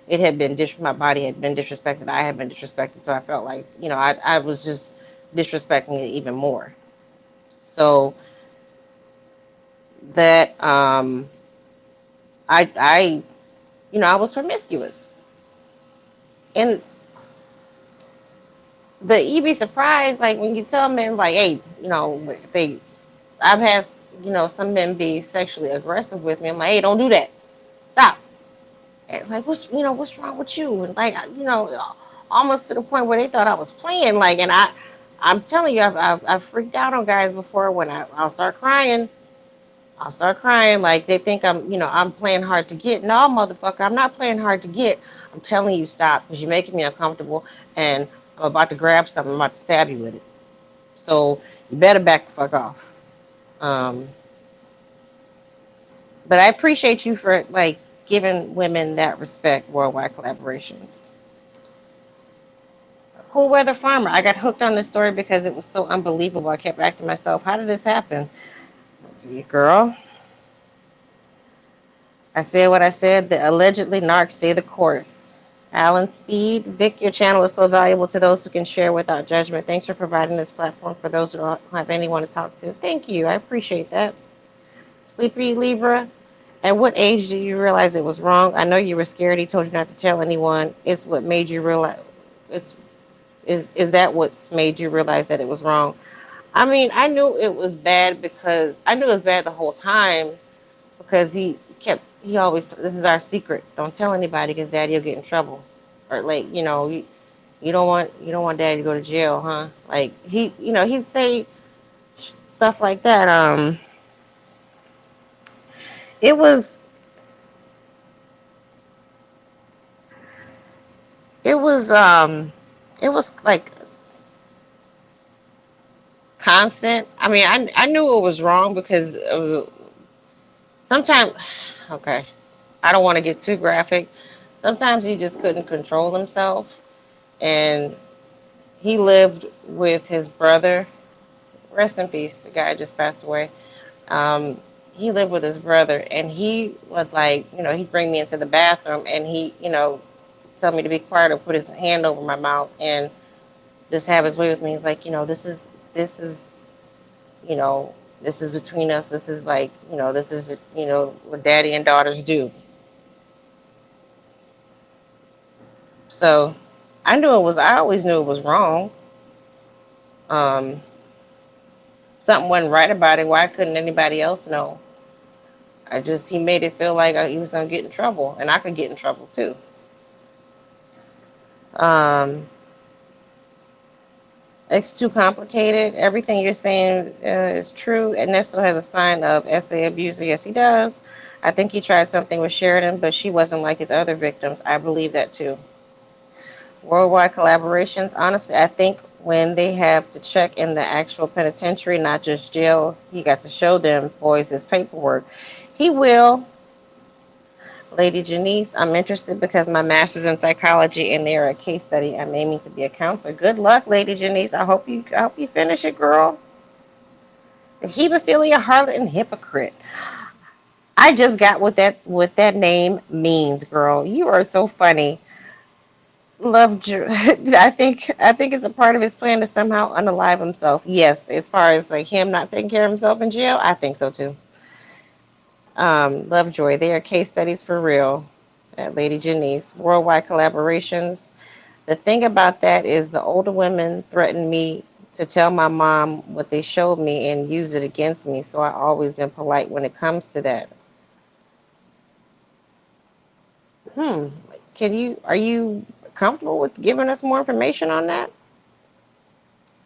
it had been my body had been disrespected. I had been disrespected, so I felt like, I was just disrespecting it even more. So that I I was promiscuous, and you'd be surprised, like when you tell men, like, hey, I've had, some men be sexually aggressive with me. I'm like, hey, don't do that, stop. And like, what's wrong with you? And like, almost to the point where they thought I was playing. Like, and I'm telling you, I've freaked out on guys before when I'll start crying. I'll start crying like they think I'm playing hard to get. No, motherfucker, I'm not playing hard to get. I'm telling you stop because you're making me uncomfortable and I'm about to grab something. I'm about to stab you with it. So you better back the fuck off. Um, but I appreciate you for like giving women that respect. Worldwide collaborations. Cool Weather Farmer. I got hooked on this story because it was so unbelievable. I kept asking myself, how did this happen? Girl, I said what I said. The allegedly narc stay the course. Alan Speed, Vic, your channel is so valuable to those who can share without judgment. Thanks for providing this platform for those who don't have anyone to talk to. Thank you. I appreciate that. Sleepy Libra, at what age did you realize it was wrong? I know you were scared. He told you not to tell anyone. It's what made you realize. It's is that what's made you realize that it was wrong? I mean, I knew it was bad because I knew it was bad the whole time because he always, this is our secret. Don't tell anybody because daddy will get in trouble. Or like, you don't want daddy to go to jail, huh? Like he'd say stuff like that. It was it was it was like constant. I mean, I knew it was wrong because sometimes, okay, I don't want to get too graphic. Sometimes he just couldn't control himself, and he lived with his brother. Rest in peace. The guy just passed away. He lived with his brother, and he would like, he'd bring me into the bathroom, and he, tell me to be quiet or put his hand over my mouth and just have his way with me. He's like, this is, you know, this is between us. This is like, this is, what daddy and daughters do. So I always knew it was wrong. Um, Something wasn't right about it. Why couldn't anybody else know? He made it feel like he was going to get in trouble, and I could get in trouble too. Um, it's too complicated. Everything you're saying is true. Ernesto has a sign of SA abuser. Yes, he does. I think he tried something with Sheridan, but she wasn't like his other victims. I believe that too. Worldwide collaborations. Honestly, I think when they have to check in the actual penitentiary, not just jail, he got to show them boys his paperwork. He will. Lady Janice, I'm interested because my master's in psychology and they're a case study. I'm aiming to be a counselor. Good luck, Lady Janice. I hope you finish it, girl. The hebephilia, harlot, and hypocrite. I just got what that name means, girl. You are so funny. Love, I think it's a part of his plan to somehow unalive himself. Yes, as far as like him not taking care of himself in jail, I think so too. Lovejoy, they are case studies for real. Lady Janice, worldwide collaborations. The thing about that is the older women threaten me to tell my mom what they showed me and use it against me. So I always been polite when it comes to that. Hmm. Are you comfortable with giving us more information on that?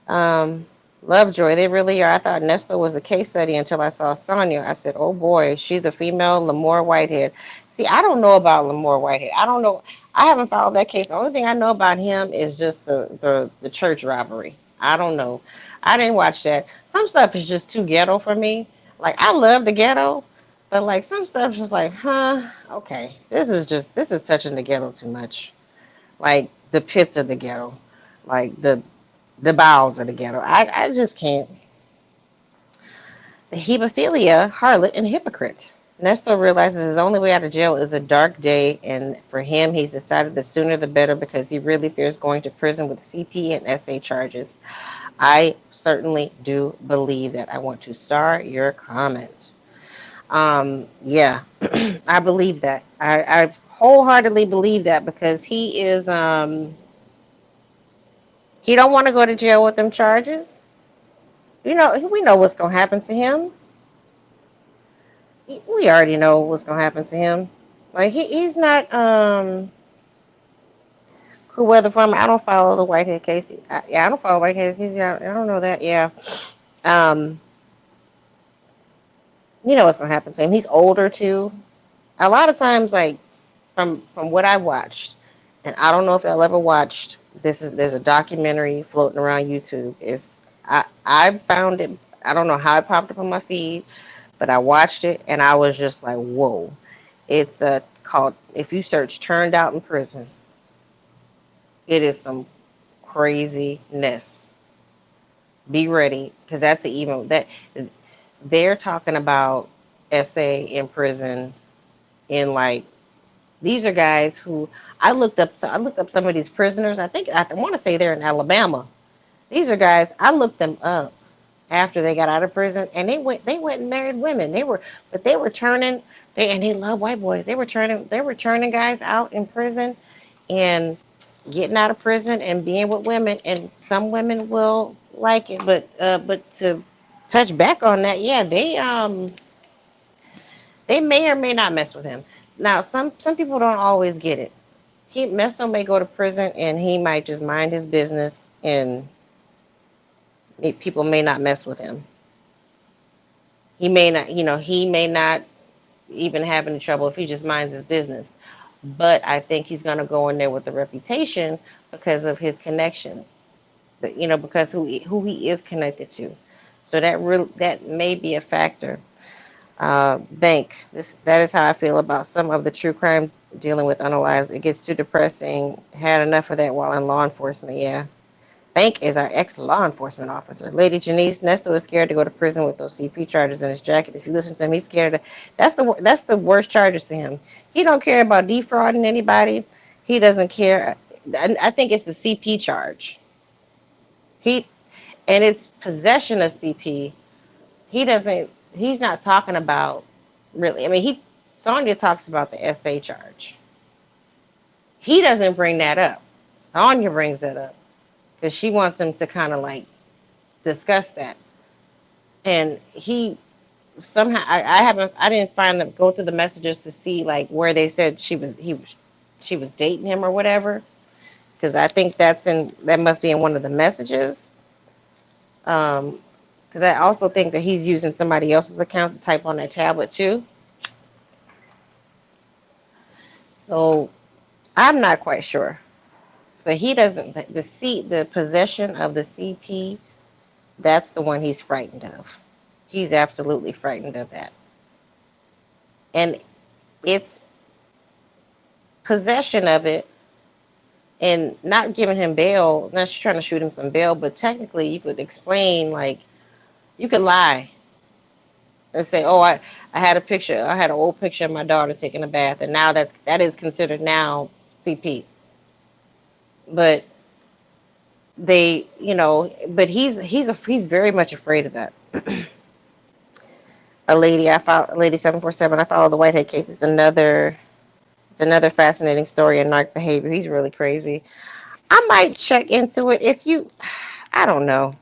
Um, Lovejoy, they really are. I thought Nesta was a case study until I saw Sonia. I said, oh boy, she's the female Lamore Whitehead. See, I don't know about Lamore Whitehead. I don't know. I haven't followed that case. The only thing I know about him is just the church robbery. I don't know. I didn't watch that. Some stuff is just too ghetto for me. Like, I love the ghetto, but like some stuff's just like, huh, okay. This is touching the ghetto too much. Like the pits of the ghetto. Like the bowels of the ghetto. I just can't. The hebephilia, harlot, and hypocrite. Nesto realizes his only way out of jail is a dark day, and for him, he's decided the sooner the better because he really fears going to prison with CP and SA charges. I certainly do believe that. I want to star your comment. Yeah, I believe that. I wholeheartedly believe that because he don't want to go to jail with them charges. We know what's gonna happen to him. We already know what's gonna happen to him. Like he's not cool weather farmer. I don't follow the Whitehead case. Yeah, I don't follow Whitehead case. Yeah, I don't know that. Yeah, um, you know what's gonna happen to him. He's older too. A lot of times, like from what I watched, and I don't know if y'all ever watched. There's a documentary floating around YouTube. I found it. I don't know how it popped up on my feed, but I watched it and I was just like, whoa. It's called, if you search "turned out in prison," it is some craziness. Be ready, because that's even that they're talking about SA in prison in like these are guys who I looked up. So I looked up some of these prisoners. I want to say they're in Alabama. These are guys I looked them up after they got out of prison, and they went and married women. They were turning and they love white boys. They were turning guys out in prison and getting out of prison and being with women, and some women will like it, but to touch back on that, yeah, they may or may not mess with him. Now, some people don't always get it. Mesto may go to prison and he might just mind his business, and people may not mess with him. He may not even have any trouble if he just minds his business. But I think he's going to go in there with a reputation because of his connections, but because who he is connected to. So that may be a factor. Bank. That is how I feel about some of the true crime dealing with unalives. It gets too depressing. Had enough of that while in law enforcement. Yeah. Bank is our ex-law enforcement officer. Lady Janice, Nesto is scared to go to prison with those CP charges in his jacket. If you listen to him, he's scared. That's the worst charges to him. He don't care about defrauding anybody. He doesn't care. I think it's the CP charge. He and it's possession of CP. He doesn't. He's not talking about really. I mean, Sonia talks about the SA charge. He doesn't bring that up. Sonia brings that up because she wants him to kind of like discuss that. And he somehow I didn't find them go through the messages to see like where they said she was dating him or whatever, because I think that must be in one of the messages. Because I also think that he's using somebody else's account to type on that tablet too. So I'm not quite sure, but he doesn't. The possession of the CP, that's the one he's frightened of. He's absolutely frightened of that. And it's possession of it and not giving him bail, not trying to shoot him some bail, but technically you could explain, like, you could lie and say, oh, I had an old picture of my daughter taking a bath, and now that is considered now CP. But but he's very much afraid of that. Lady 747. I follow the Whitehead case. It's another fascinating story of narc behavior. He's really crazy. I might check into it I don't know.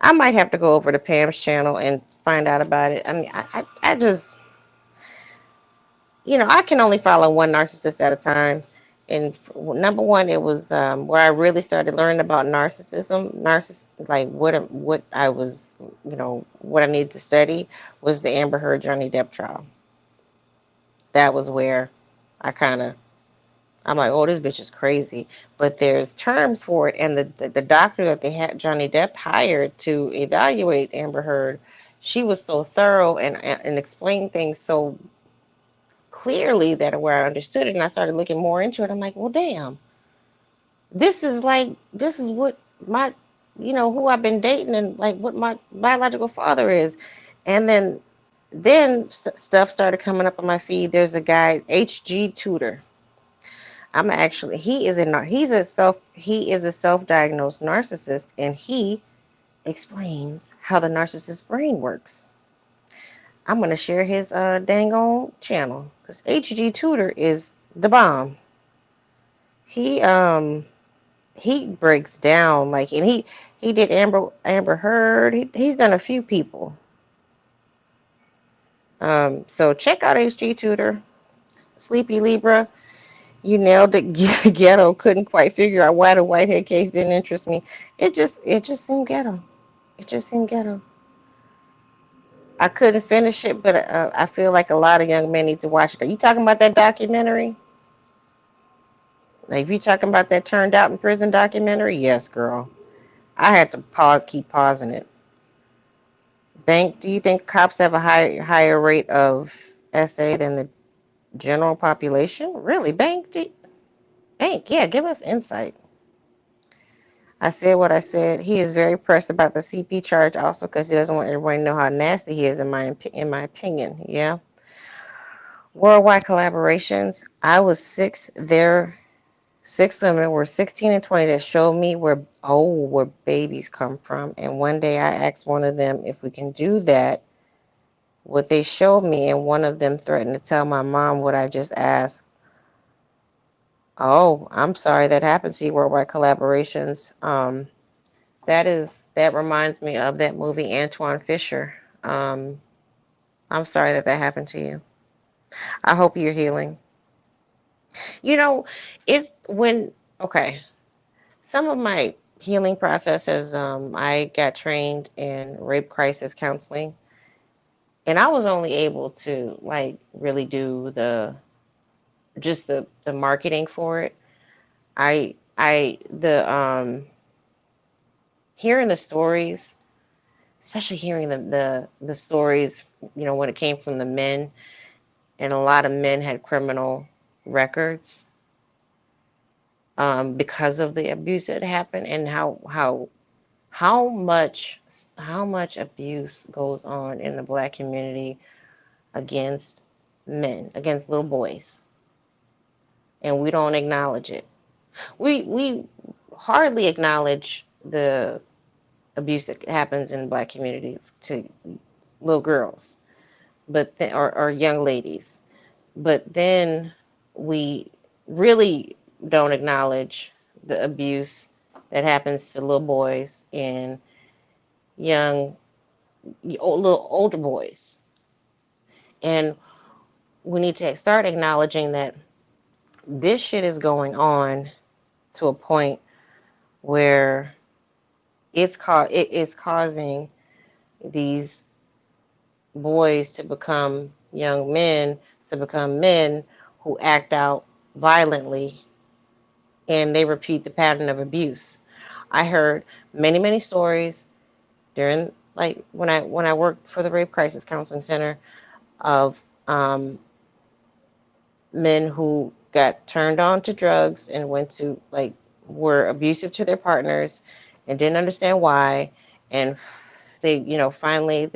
I might have to go over to Pam's channel and find out about it. I mean, I just, I can only follow one narcissist at a time. And number one, it was where I really started learning about like what I was, what I needed to study was the Amber Heard Johnny Depp trial. That was where I I'm like, oh, this bitch is crazy. But there's terms for it. And the doctor that they had Johnny Depp hired to evaluate Amber Heard, she was so thorough and explained things so clearly that where I understood it, and I started looking more into it. I'm like, well, damn, this is what my, who I've been dating and like what my biological father is. And then Then stuff started coming up on my feed. There's a guy, HG Tutor. I'm actually he is a self-diagnosed narcissist, and he explains how the narcissist brain works. I'm gonna share his dang on channel because HG Tutor is the bomb. He he breaks down like, and he did Amber Heard. He's done a few people. So check out HG Tutor. Sleepy Libra, you nailed it. Ghetto. Couldn't quite figure out why the Whitehead case didn't interest me. It just seemed ghetto. It just seemed ghetto. I couldn't finish it, but I feel like a lot of young men need to watch it. Are you talking about that documentary? Like, if you talking about that Turned Out in Prison documentary, yes, girl. I had to keep pausing it. Bank, do you think cops have a higher rate of SA than the general population? Really, Bank, yeah, give us insight. I said what I said. He is very pressed about the CP charge also because he doesn't want everybody to know how nasty he is, in my opinion. Yeah. Worldwide collaborations. I was six. There, 6 women were 16 and 20 that showed me where babies come from. And one day I asked one of them if we can do that. What they showed me, and one of them threatened to tell my mom what I just asked. Oh, I'm sorry that happened to you. Worldwide collaborations. That reminds me of that movie Antoine Fisher. I'm sorry that happened to you. I hope you're healing. You know, it when okay, some of my healing processes. I got trained in rape crisis counseling, and I was only able to like really do the marketing for it. I the hearing the stories, especially hearing the stories, when it came from the men, and a lot of men had criminal records because of the abuse that happened, and how much how much abuse goes on in the Black community against men, against little boys, and we don't acknowledge it. We hardly acknowledge the abuse that happens in the Black community to little girls, or young ladies. But then we really don't acknowledge the abuse that happens to little boys and young, little older boys. And we need to start acknowledging that this shit is going on to a point where it is causing these boys to become young men, to become men who act out violently, and they repeat the pattern of abuse. I heard many, many stories during, like, when I worked for the Rape Crisis Counseling Center, of men who got turned on to drugs and were abusive to their partners and didn't understand why, and they, finally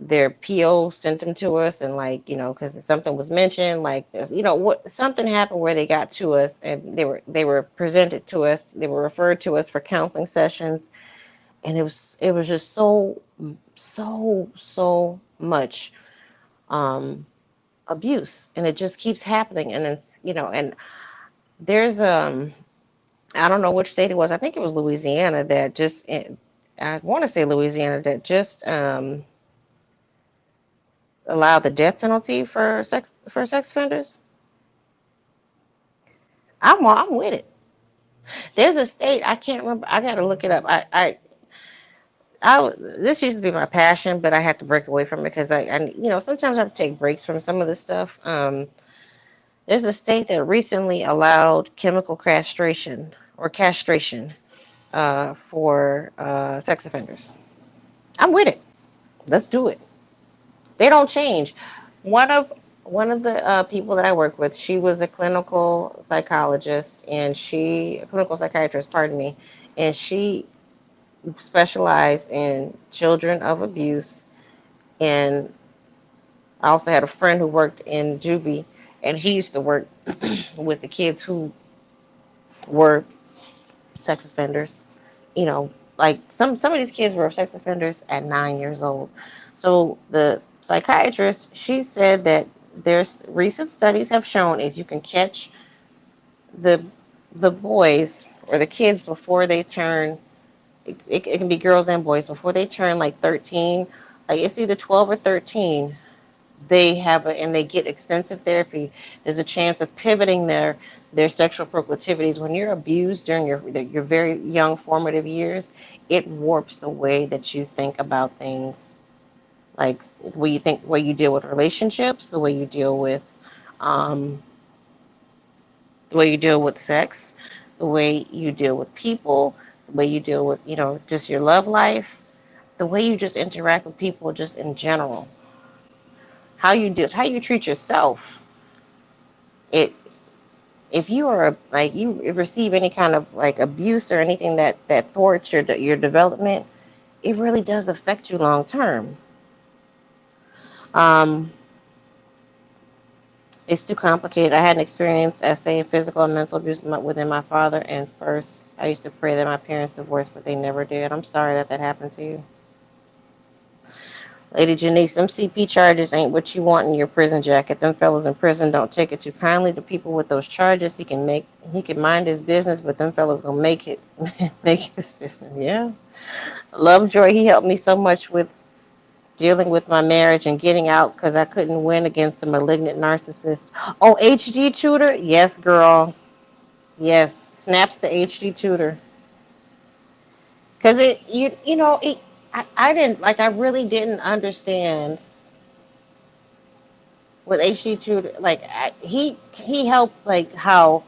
their PO sent them to us, and because something was mentioned, like this, what something happened where they got to us, and they were presented to us, they were referred to us for counseling sessions, and it was just so much abuse, and it just keeps happening, and it's and there's I don't know which state it was. I think it was Louisiana that just I want to say Louisiana that just allow the death penalty for sex offenders. I'm with it. There's a state, I can't remember. I got to look it up. This used to be my passion, but I had to break away from it because sometimes I have to take breaks from some of this stuff. There's a state that recently allowed chemical castration for sex offenders. I'm with it. Let's do it. They don't change. One of one of the people that I work with, she was a clinical psychologist, and a clinical psychiatrist, pardon me, and she specialized in children of abuse And I also had a friend who worked in juvie, and he used to work with the kids who were sex offenders. You know, like some of these kids were sex offenders at 9 years old. So the psychiatrist, she said that there's recent studies have shown if you can catch the the boys or the kids before they turn, it can be girls and boys before they turn like 13, like it's either 12 or 13, they have and they get extensive therapy, there's a chance of pivoting their sexual proclivities. When you're abused during your very young formative years, it warps the way that you think about things, like the way you think, the way you deal with relationships, the way you deal with um, the way you deal with sex, the way you deal with people, the way you deal with, just your love life, the way you just interact with people just in general, how you treat yourself. It If you are like you receive any kind of like abuse or anything that thwarts your development, it really does affect you long term. Um, it's too complicated. I had an experience as say physical and mental abuse within my father, and first I used to pray that my parents divorced, but they never did. I'm sorry that happened to you. Lady Janice, them CP charges ain't what you want in your prison jacket. Them fellas in prison don't take it too kindly to people with those charges. He can mind his business, but them fellas gonna make it make his business. Yeah. Lovejoy, he helped me so much with dealing with my marriage and getting out because I couldn't win against a malignant narcissist. Oh, HD tutor? Yes, girl. Yes. Snaps to HD tutor. Cause I didn't like I really didn't understand with HD tutor, like he helped like how,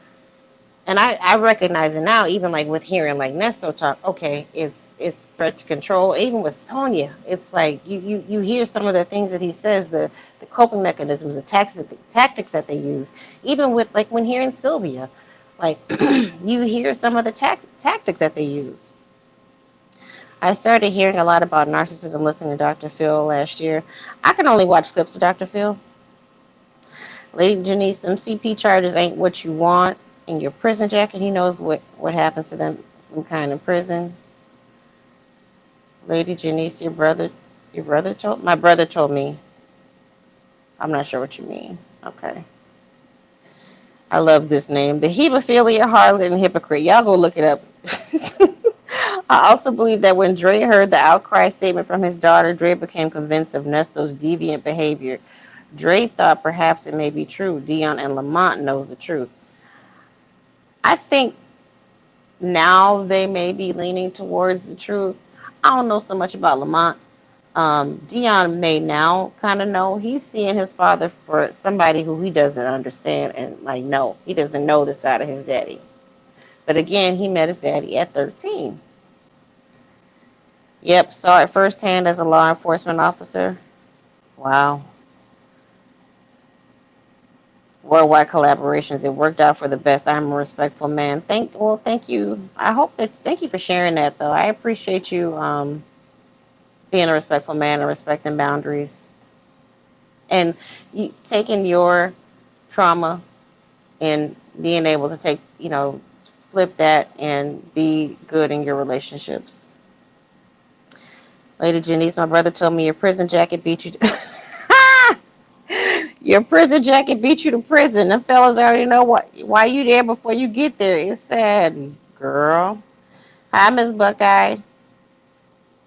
and I recognize it now, even like with hearing like Nesto talk. Okay, it's threat to control. Even with Sonia, it's like you hear some of the things that he says, the coping mechanisms, the tactics that they use. Even with like when hearing Sylvia, like you hear some of the tactics that they use. I started hearing a lot about narcissism listening to Dr. Phil last year. I can only watch clips of Dr. Phil. Lady Janice, them CP charges ain't what you want in your prison jacket. He knows what happens to them kind in prison. Lady Janice, your brother told my brother told me. I'm not sure what you mean. Okay. I love this name. The hebophilia, harlot, and hypocrite. Y'all go look it up. I also believe that when Dre heard the outcry statement from his daughter, Dre became convinced of Nesto's deviant behavior. Dre thought perhaps it may be true. Dion and Lamont knows the truth. I think now they may be leaning towards the truth. I don't know so much about Lamont. Dion may now kind of know. He's seeing his father for somebody who he doesn't understand, and like, no, he doesn't know the side of his daddy. But again, he met his daddy at 13. Yep, saw it firsthand as a law enforcement officer. Wow. Worldwide collaborations. It worked out for the best. I'm a respectful man. Thank you. Thank you for sharing that though. I appreciate you being a respectful man and respecting boundaries. And you taking your trauma and being able to flip that and be good in your relationships. Lady Janice, my brother told me your prison jacket beat you to your prison jacket beat you to prison. Them fellas already know why you there before you get there. It's sad, girl. Hi, Miss Buckeye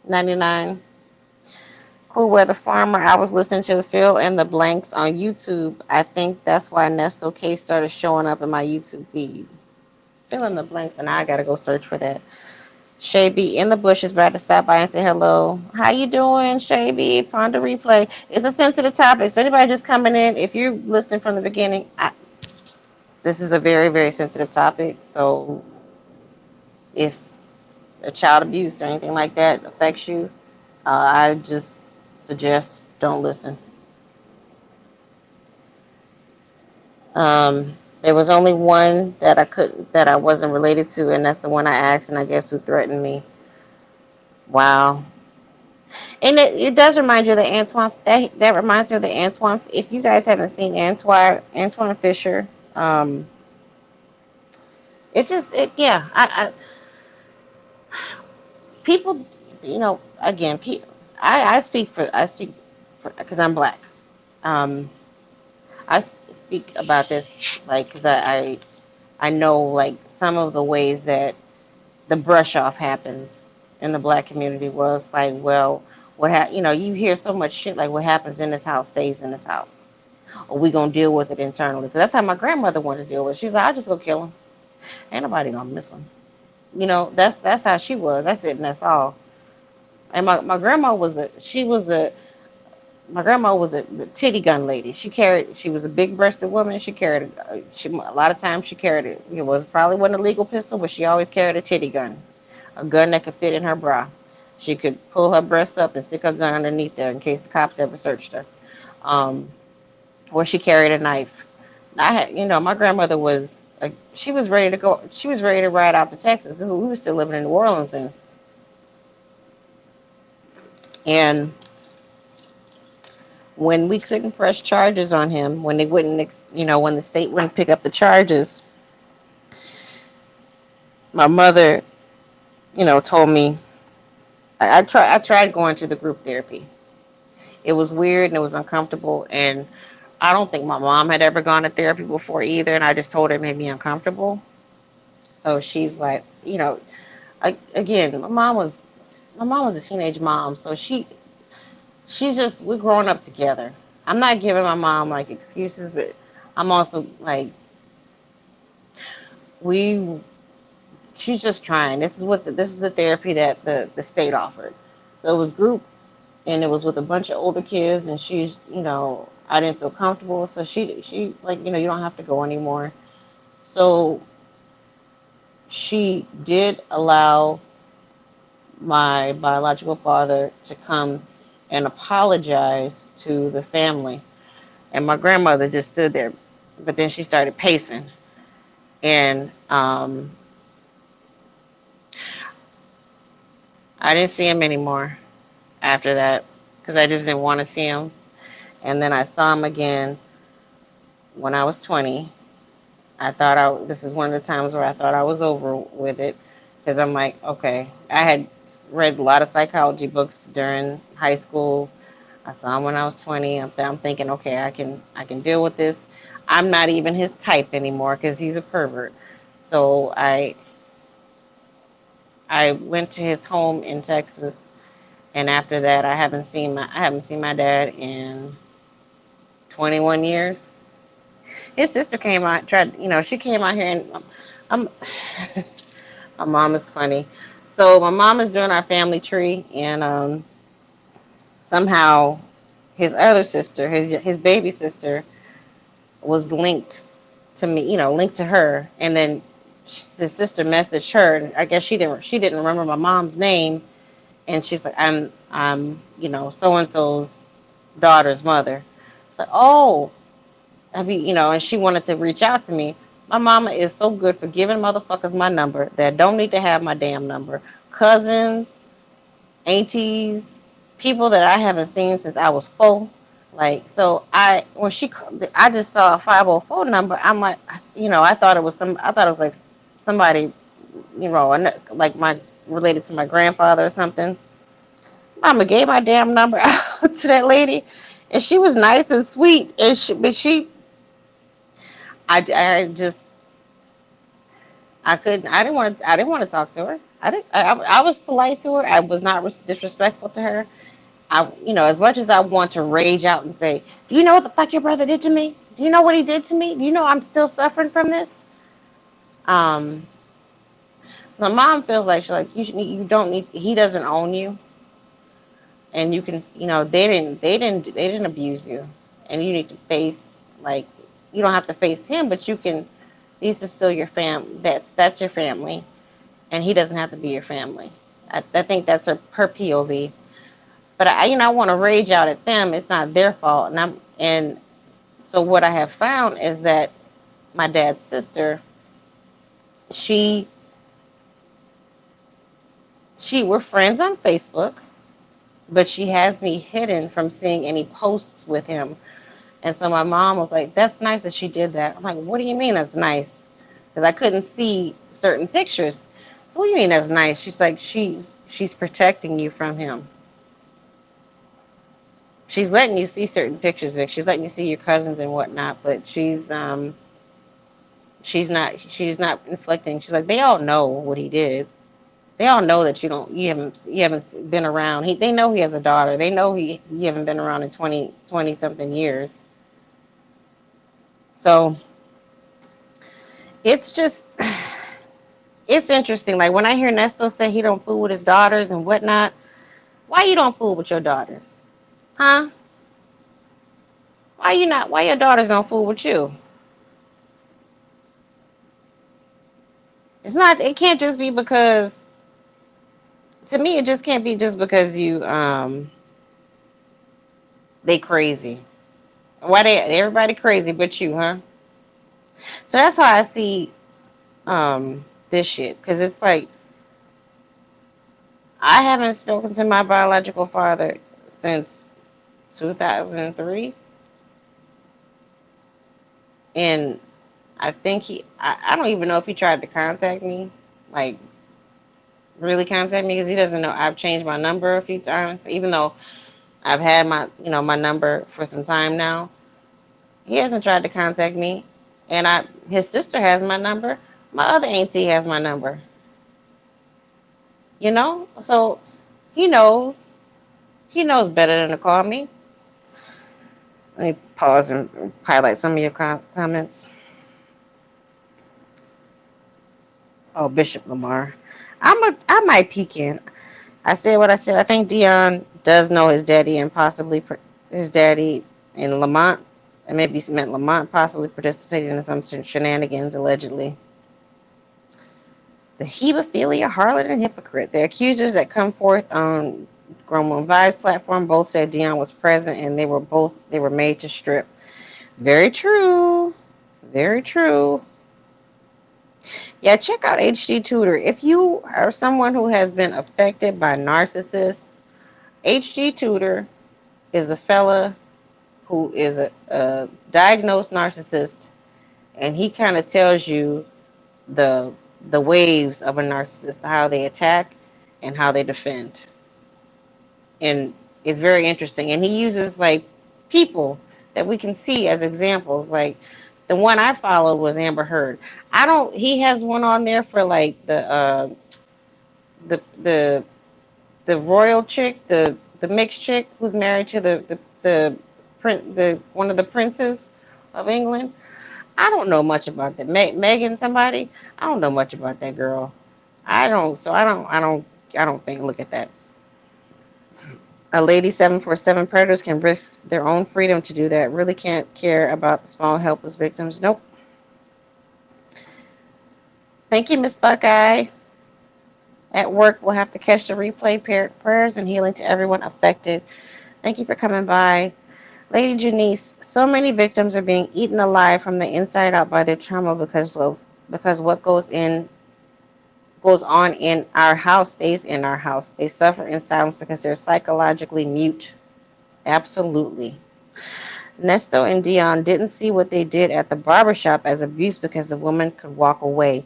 99. Cool Weather Farmer. I was listening to the Fill in the Blanks on YouTube. I think that's why Nesto Case started showing up in my YouTube feed. Fill in the blanks, and I gotta go search for that. Shay B in the bushes, about to stop by and say hello. How you doing, Shay B? Ponder replay. It's a sensitive topic, so anybody just coming in, if you're listening from the beginning, this is a very, very sensitive topic. So if a child abuse or anything like that affects you, I just suggest don't listen. There was only one that I wasn't related to, and that's the one I asked, and I guess who threatened me. Wow. And it does remind you of the Antoine. That reminds me of the Antoine. If you guys haven't seen Antoine Fisher, um, it just it yeah. People, again, I speak for because I'm black. Um, speak about this like because I know like some of the ways that the brush off happens in the black community was like, well, you hear so much shit like what happens in this house stays in this house, or we gonna deal with it internally. Because that's how my grandmother wanted to deal with it. She's like, I'll just go kill him. Ain't nobody gonna miss him. That's how she was. That's it, and that's all. And my grandma was my grandma was the titty gun lady. She was a big breasted woman. She carried, a lot of times she carried it. It was probably wasn't a legal pistol, but she always carried a titty gun, a gun that could fit in her bra. She could pull her breast up and stick her gun underneath there in case the cops ever searched her. Um, or she carried a knife. My grandmother she was ready to go. She was ready to ride out to Texas. We were still living in New Orleans, and when we couldn't press charges on him, when they wouldn't, when the state wouldn't pick up the charges, my mother, told me I tried going to the group therapy. It was weird and it was uncomfortable, and I don't think my mom had ever gone to therapy before either, and I just told her it made me uncomfortable. So she's like, again, my mom was a teenage mom, so she's just we're growing up together. I'm not giving my mom like excuses, but I'm also like we she's just trying. This is the therapy that the state offered. So it was group, and it was with a bunch of older kids, and I didn't feel comfortable, so she like you don't have to go anymore. So she did allow my biological father to come and apologize to the family, and my grandmother just stood there, but then she started pacing, and I didn't see him anymore after that because I just didn't want to see him. And then I saw him again when I was 20. This is one of the times where I thought I was over with it because I'm like, okay, I had read a lot of psychology books during high school. I saw him when I was 20. I'm thinking, okay, I can deal with this. I'm not even his type anymore because he's a pervert. So I went to his home in Texas, and after that, I haven't seen my dad in 21 years. His sister came out, she came out here, and I'm my mom is funny. So my mom is doing our family tree, and somehow his other sister, his baby sister, was linked to me, linked to her, and then the sister messaged her. And I guess she didn't remember my mom's name, and she's like, I'm so and so's daughter's mother. It's like, oh, and she wanted to reach out to me. My mama is so good for giving motherfuckers my number that don't need to have my damn number. Cousins, aunties, people that I haven't seen since I was 4. Like, so I just saw a 504 number. I'm like, I thought it was like somebody, like related to my grandfather or something. Mama gave my damn number out to that lady, and she was nice and sweet, I just I didn't want to talk to her. I was polite to her. I was not disrespectful to her. As much as I want to rage out and say, do you know what the fuck your brother did to me? Do you know what he did to me? Do you know I'm still suffering from this? Um, my mom feels like you don't need. He doesn't own you, and you can, they didn't abuse you, and you need to face like you don't have to face him, but you can. These are still your fam. That's your family, and he doesn't have to be your family. I think that's her POV. But I want to rage out at them. It's not their fault, and so what I have found is that my dad's sister, she we're friends on Facebook, but she has me hidden from seeing any posts with him. And so my mom was like, "That's nice that she did that." I'm like, "What do you mean that's nice?" Because I couldn't see certain pictures. So what do you mean that's nice? She's like, she's protecting you from him. She's letting you see certain pictures, Vic. She's letting you see your cousins and whatnot, but she's not inflicting. She's like, they all know what he did. They all know that you haven't been around. They know he has a daughter. They know you haven't been around in 20 something years. So it's just it's interesting. Like when I hear Nesto say he don't fool with his daughters and whatnot, why you don't fool with your daughters? Huh? Why you not? Why your daughters don't fool with you? It's not. It can't just be because. To me, it just can't be just because they crazy. Why they everybody crazy but you, huh? So that's how I see this shit. Because it's like I haven't spoken to my biological father since 2003, and I think I don't even know if he tried to contact me, like really contact me, because he doesn't know I've changed my number a few times, even though I've had my number for some time now. He hasn't tried to contact me, and his sister has my number. My other auntie has my number. So he knows. He knows better than to call me. Let me pause and highlight some of your comments. Oh, Bishop Lamar. I might peek in. I said what I said. I think Dion does know his daddy and possibly his daddy in Lamont, and maybe he meant Lamont possibly participated in some shenanigans allegedly. The hebephilia, harlot, and hypocrite. The accusers that come forth on Grown Vibe's platform both said Dion was present and they were made to strip. Very true. Very true. Yeah, check out HD Tutor. If you are someone who has been affected by narcissists, HD Tutor is a fella who is a diagnosed narcissist, and he kind of tells you the the waves of a narcissist, how they attack and how they defend. And it's very interesting. And he uses like people that we can see as examples. Like the one I followed was Amber Heard. I don't. He has one on there for like the the the royal chick, the mixed chick who's married to the one of the princes of England. I don't know much about that. Megan somebody. I don't know much about that girl. I don't. So I don't think. Look at that. A lady 747 predators can risk their own freedom to do that. Really can't care about the small helpless victims. Nope. Thank you, Miss Buckeye. At work, we'll have to catch the replay. Prayers and healing to everyone affected. Thank you for coming by. Lady Janice, so many victims are being eaten alive from the inside out by their trauma because what goes on in our house stays in our house. They suffer in silence because they're psychologically mute. Absolutely. Nesto and Dion didn't see what they did at the barbershop as abuse because the woman could walk away.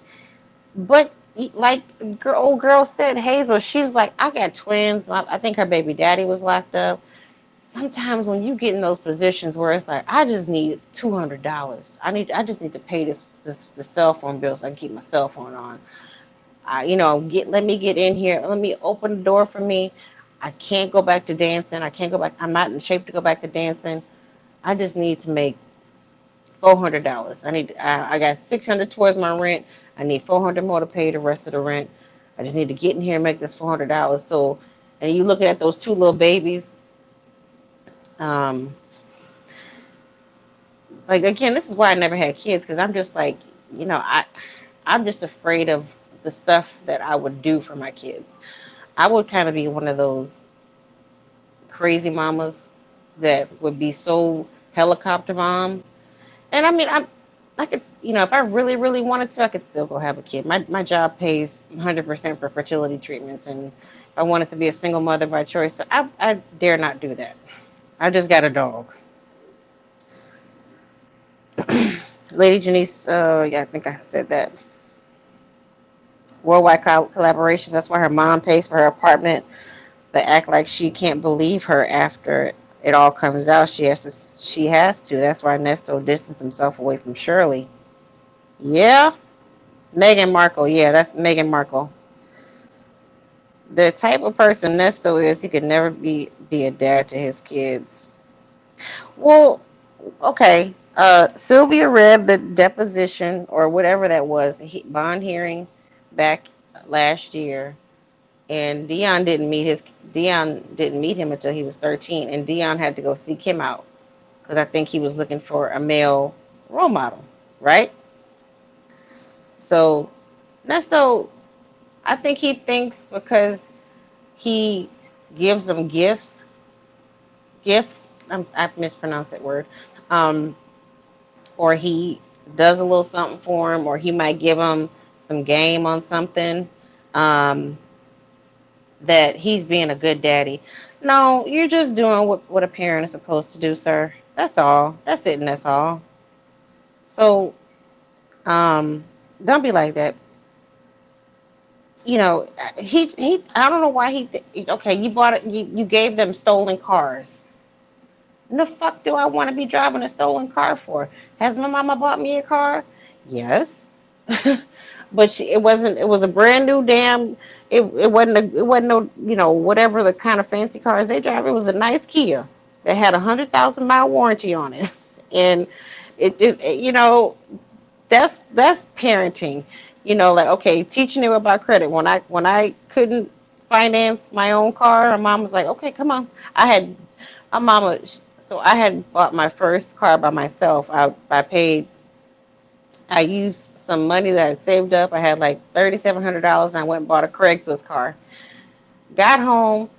But like old girl said, Hazel, she's like, I got twins. I think her baby daddy was locked up. Sometimes when you get in those positions where it's like, I just need $200. I just need to pay the cell phone bill so I can keep my cell phone on. Let me get in here. Let me open the door for me. I can't go back to dancing. I can't go back. I'm not in shape to go back to dancing. I just need to make $400. I got 600 towards my rent. I need 400 more to pay the rest of the rent. I just need to get in here and make this $400. So, and you looking at those two little babies. Like again, this is why I never had kids, because I'm just like, I'm just afraid of the stuff that I would do for my kids. I would kind of be one of those crazy mamas that would be so helicopter mom. And I mean, I could, if I really, really wanted to, I could still go have a kid. My job pays 100% for fertility treatments, and I wanted to be a single mother by choice, but I dare not do that. I just got a dog. Lady Janice, yeah, I think I said that. Worldwide collaborations. That's why her mom pays for her apartment, but act like she can't believe her after it all comes out. She has to. She has to. That's why Ernesto distanced himself away from Shirley. Yeah, Meghan Markle. Yeah, that's Meghan Markle. The type of person Ernesto is, he could never be a dad to his kids. Well, okay. Sylvia read the deposition or whatever that was, bond hearing back last year, and Dion didn't meet him until he was 13, and Dion had to go seek him out because I think he was looking for a male role model, right? So Nesto, I think he thinks because he gives them gifts. I've mispronounced that word. Um, or he does a little something for him, or he might give him some game on something. Um, that he's being a good daddy. No, you're just doing what a parent is supposed to do, sir. That's all. That's it, and that's all. So, um, don't be like that. You know, he. I don't know why okay, you bought it. You gave them stolen cars. The fuck do I want to be driving a stolen car for? Has my mama bought me a car? Yes. But it wasn't. It was a brand new damn. It wasn't no, whatever the kind of fancy cars they drive. It was a nice Kia that had 100,000 mile warranty on it, and it is, that's parenting. Like, okay, teaching them about credit. When I couldn't finance my own car, my mom was like, okay, come on. I had my mama. So I had bought my first car by myself. I used some money that I had saved up. I had like $3,700, and I went and bought a Craigslist car. Got home,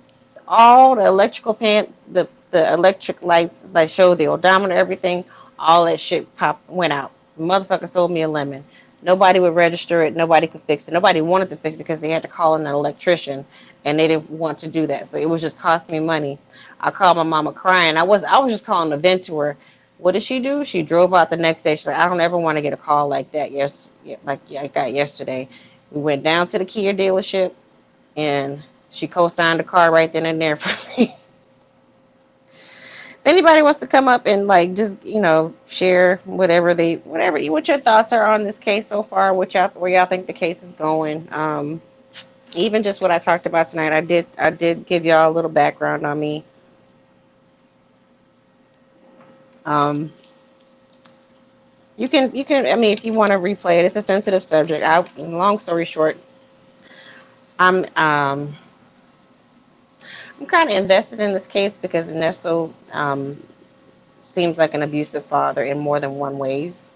all the electrical the electric lights that showed the odometer, everything, all that shit went out. The motherfucker sold me a lemon. Nobody would register it. Nobody could fix it. Nobody wanted to fix it because they had to call in an electrician, and they didn't want to do that. So it was just costing me money. I called my mama crying. I was just calling to vent to her. What did she do? She drove out the next day. She's like, I don't ever want to get a call like that. Yes, like I got yesterday. We went down to the Kia dealership, and she co-signed the car right then and there for me. If anybody wants to come up and like just share what your thoughts are on this case so far, where y'all think the case is going, even just what I talked about tonight. I did give y'all a little background on me. Um, you can, I mean, if you want to replay it, it's a sensitive subject. Long story short, I'm um I'm kind of invested in this case because Ernesto seems like an abusive father in more than one ways.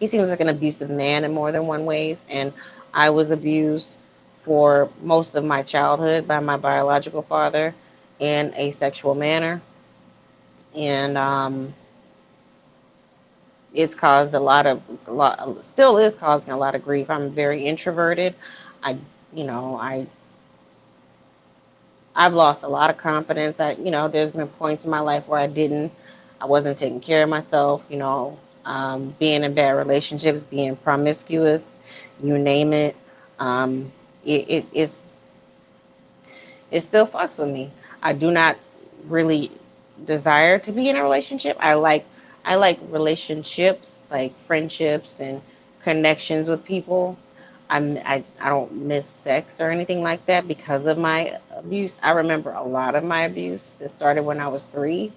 He seems like an abusive man in more than one ways, and I was abused for most of my childhood by my biological father in a sexual manner, and it's caused still is causing a lot of grief. I'm very introverted. I you know I've lost a lot of confidence. There's been points in my life where I wasn't taking care of myself. Being in bad relationships, being promiscuous, you name it. Um, it's it still fucks with me. I do not really desire to be in a relationship. I like relationships, like friendships and connections with people. I don't miss sex or anything like that because of my abuse. I remember a lot of my abuse. It started when I was 3.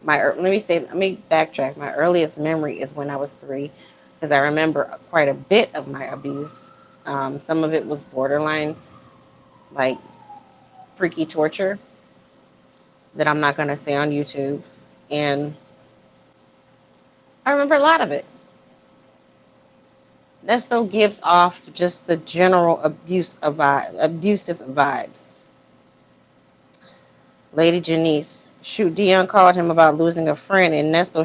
Let me backtrack. My earliest memory is when I was 3, because I remember quite a bit of my abuse. Some of it was borderline, like freaky torture that I'm not going to say on YouTube, and I remember a lot of it. That still gives off just the general abusive vibes. Lady Janice, shoot, Dion called him about losing a friend, and Nesto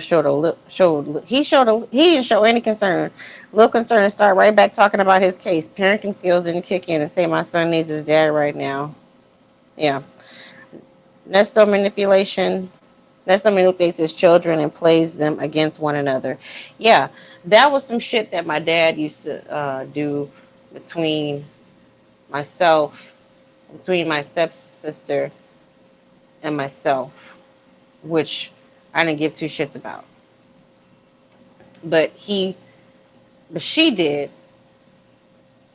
he didn't show any concern. Little concern, and start right back talking about his case. Parenting skills didn't kick in and say my son needs his dad right now. Yeah. Nesto manipulation. Nesto manipulates his children and plays them against one another. Yeah, that was some shit that my dad used to do between myself, between my stepsister and myself, which I didn't give two shits about. But but she did,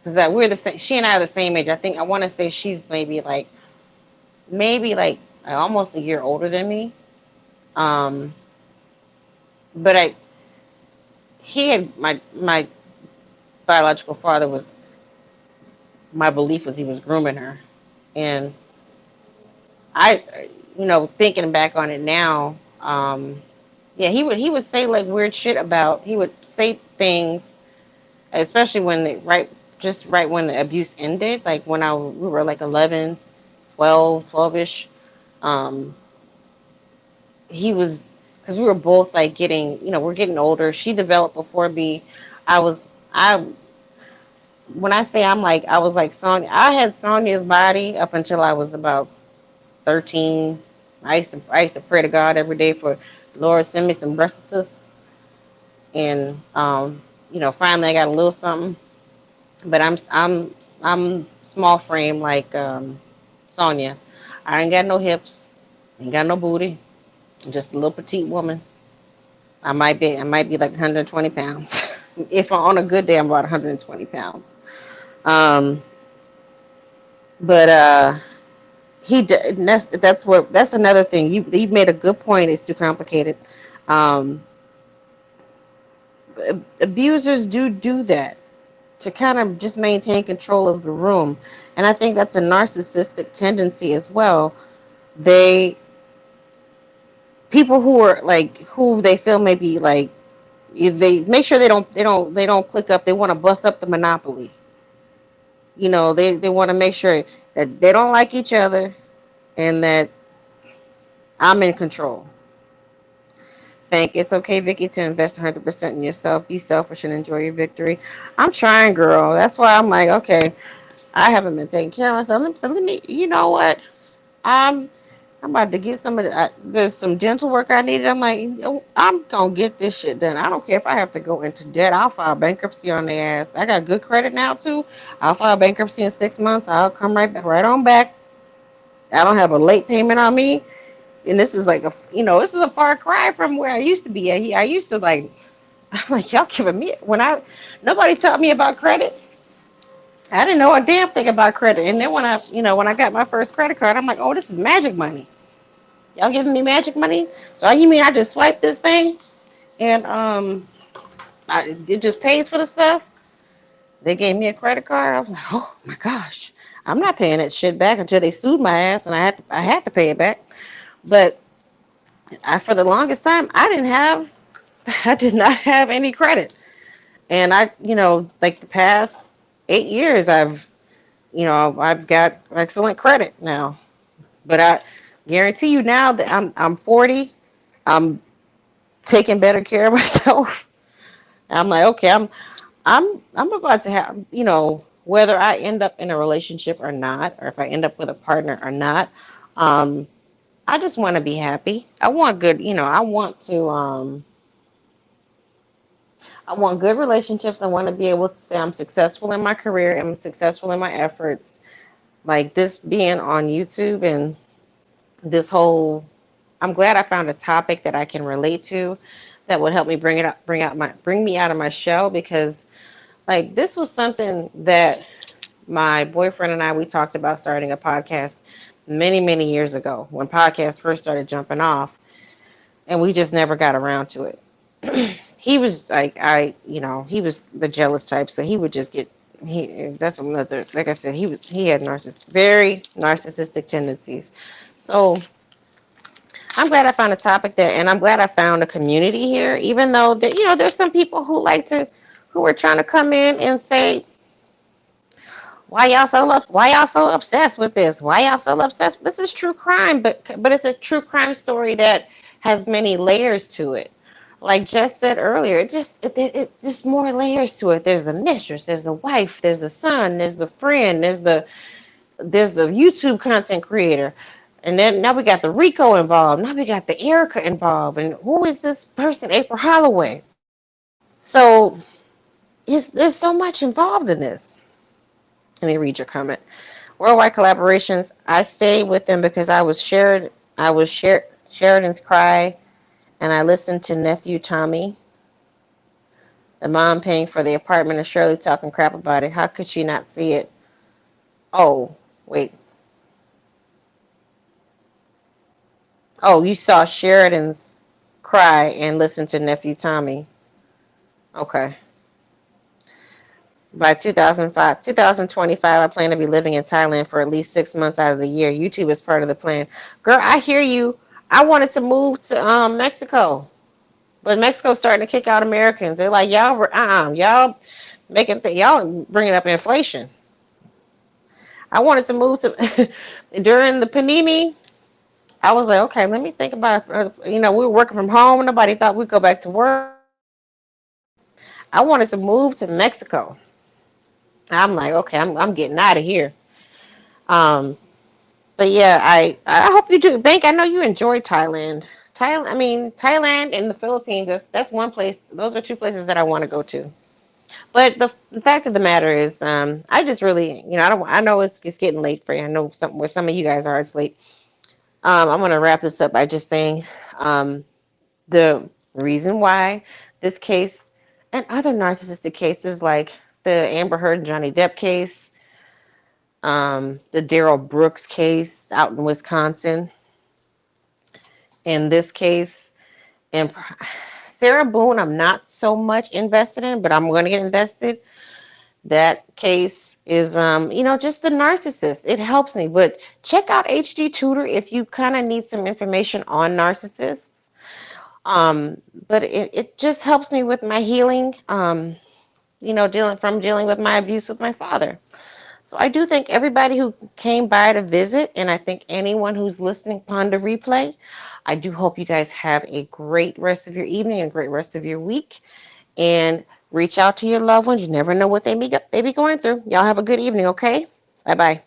because we're the same. She and I are the same age. I think I want to say she's maybe like almost a year older than me. Um, but he had my biological father was my belief was he was grooming her, and thinking back on it now, yeah, he would say like weird shit about. He would say things, especially when just right when the abuse ended, like when we were like 11, 12ish. Um, he was because we were both like we're getting older. She developed before me. I when I say I was like Sonya. I had Sonya's body up until I was about 13. I used to pray to God every day for Lord send me some breasts, and finally I got a little something. But I'm small frame like Sonya. I ain't got no hips, ain't got no booty, I'm just a little petite woman. I might be like 120 pounds. If I'm on a good day, I'm about 120 pounds. Um, but that's another thing. You made a good point. It's too complicated. Um, Abusers do that to kind of just maintain control of the room, and I think that's a narcissistic tendency as well. They People who are like who they feel maybe like they make sure they don't click up. They want to bust up the monopoly. They want to make sure that they don't like each other and that I'm in control. Bank, it's okay, Vicky, to invest 100% in yourself. Be selfish and enjoy your victory. I'm trying, girl. That's why I'm like, okay, I haven't been taking care of myself. Let me, you know what? I'm I'm about to get some of the, there's some dental work I needed. I'm like, I'm gonna get this shit done. I don't care if I have to go into debt. I'll file bankruptcy on their ass. I got good credit now too. I'll file bankruptcy in 6 months. I'll come right on back. I don't have a late payment on me. And this is like this is a far cry from where I used to be. I used to like, I'm like, y'all giving me nobody taught me about credit. I didn't know a damn thing about credit. And then when I got my first credit card, I'm like, oh, this is magic money. Y'all giving me magic money? So you mean I just swipe this thing and it just pays for the stuff? They gave me a credit card. I was like, oh my gosh, I'm not paying that shit back until they sued my ass, and I had to pay it back. But for the longest time, I did not have any credit, and like the past 8 years, I've got excellent credit now. But I guarantee you now that I'm 40, I'm taking better care of myself. I'm like, okay, I'm about to have, whether I end up in a relationship or not, or if I end up with a partner or not, um, I just want to be happy. I want good, I want good relationships. I want to be able to say I'm successful in my career. I'm successful in my efforts. Like this being on YouTube and this whole, I'm glad I found a topic that I can relate to that would help me bring me out of my shell, because like this was something that my boyfriend and we talked about starting a podcast many, many years ago when podcasts first started jumping off, and we just never got around to it. He was like, he was the jealous type, so he would just that's another, like I said, he had very narcissistic tendencies. So I'm glad I found a topic and I'm glad I found a community here, even though that, there's some people who are trying to come in and say, why y'all so obsessed with this? Why y'all so obsessed? This is true crime, but it's a true crime story that has many layers to it. Like Jess said earlier, it just more layers to it. There's the mistress, there's the wife, there's the son, there's the friend, there's there's the YouTube content creator, and then now we got the Rico involved. Now we got the Erica involved, and who is this person, April Holloway? So there's so much involved in this. Let me read your comment. Worldwide collaborations. I stayed with them because Sheridan's cry, and I listened to nephew Tommy, the mom paying for the apartment, and Shirley talking crap about it. How could she not see it? Oh, wait. Oh, you saw Sheridan's cry and listened to nephew Tommy. Okay. By 2025, I plan to be living in Thailand for at least 6 months out of the year. YouTube is part of the plan. Girl, I hear you. I wanted to move to Mexico, but Mexico's starting to kick out Americans. They're like, y'all y'all bringing up inflation. I wanted to move to during the panini. I was like, okay, let me think about it. We were working from home. Nobody thought we'd go back to work. I wanted to move to Mexico. I'm like, okay, I'm getting out of here. Um, but yeah, I hope you do. Bank, I know you enjoy Thailand. Thailand and the Philippines. That's one place. Those are two places that I want to go to. But the fact of the matter is, I just really, I know it's getting late for you. I know where some of you guys are, it's late. I'm gonna wrap this up by just saying, the reason why this case and other narcissistic cases like the Amber Heard and Johnny Depp case, the Darrell Brooks case out in Wisconsin, in this case, and Sarah Boone, I'm not so much invested in, but I'm going to get invested. That case is, just the narcissist. It helps me, but check out HD Tutor if you kind of need some information on narcissists. But it just helps me with my healing, dealing with my abuse with my father. So I do thank everybody who came by to visit, and I think anyone who's listening upon the replay. I do hope you guys have a great rest of your evening and great rest of your week. And reach out to your loved ones. You never know what they may be going through. Y'all have a good evening, okay? Bye-bye.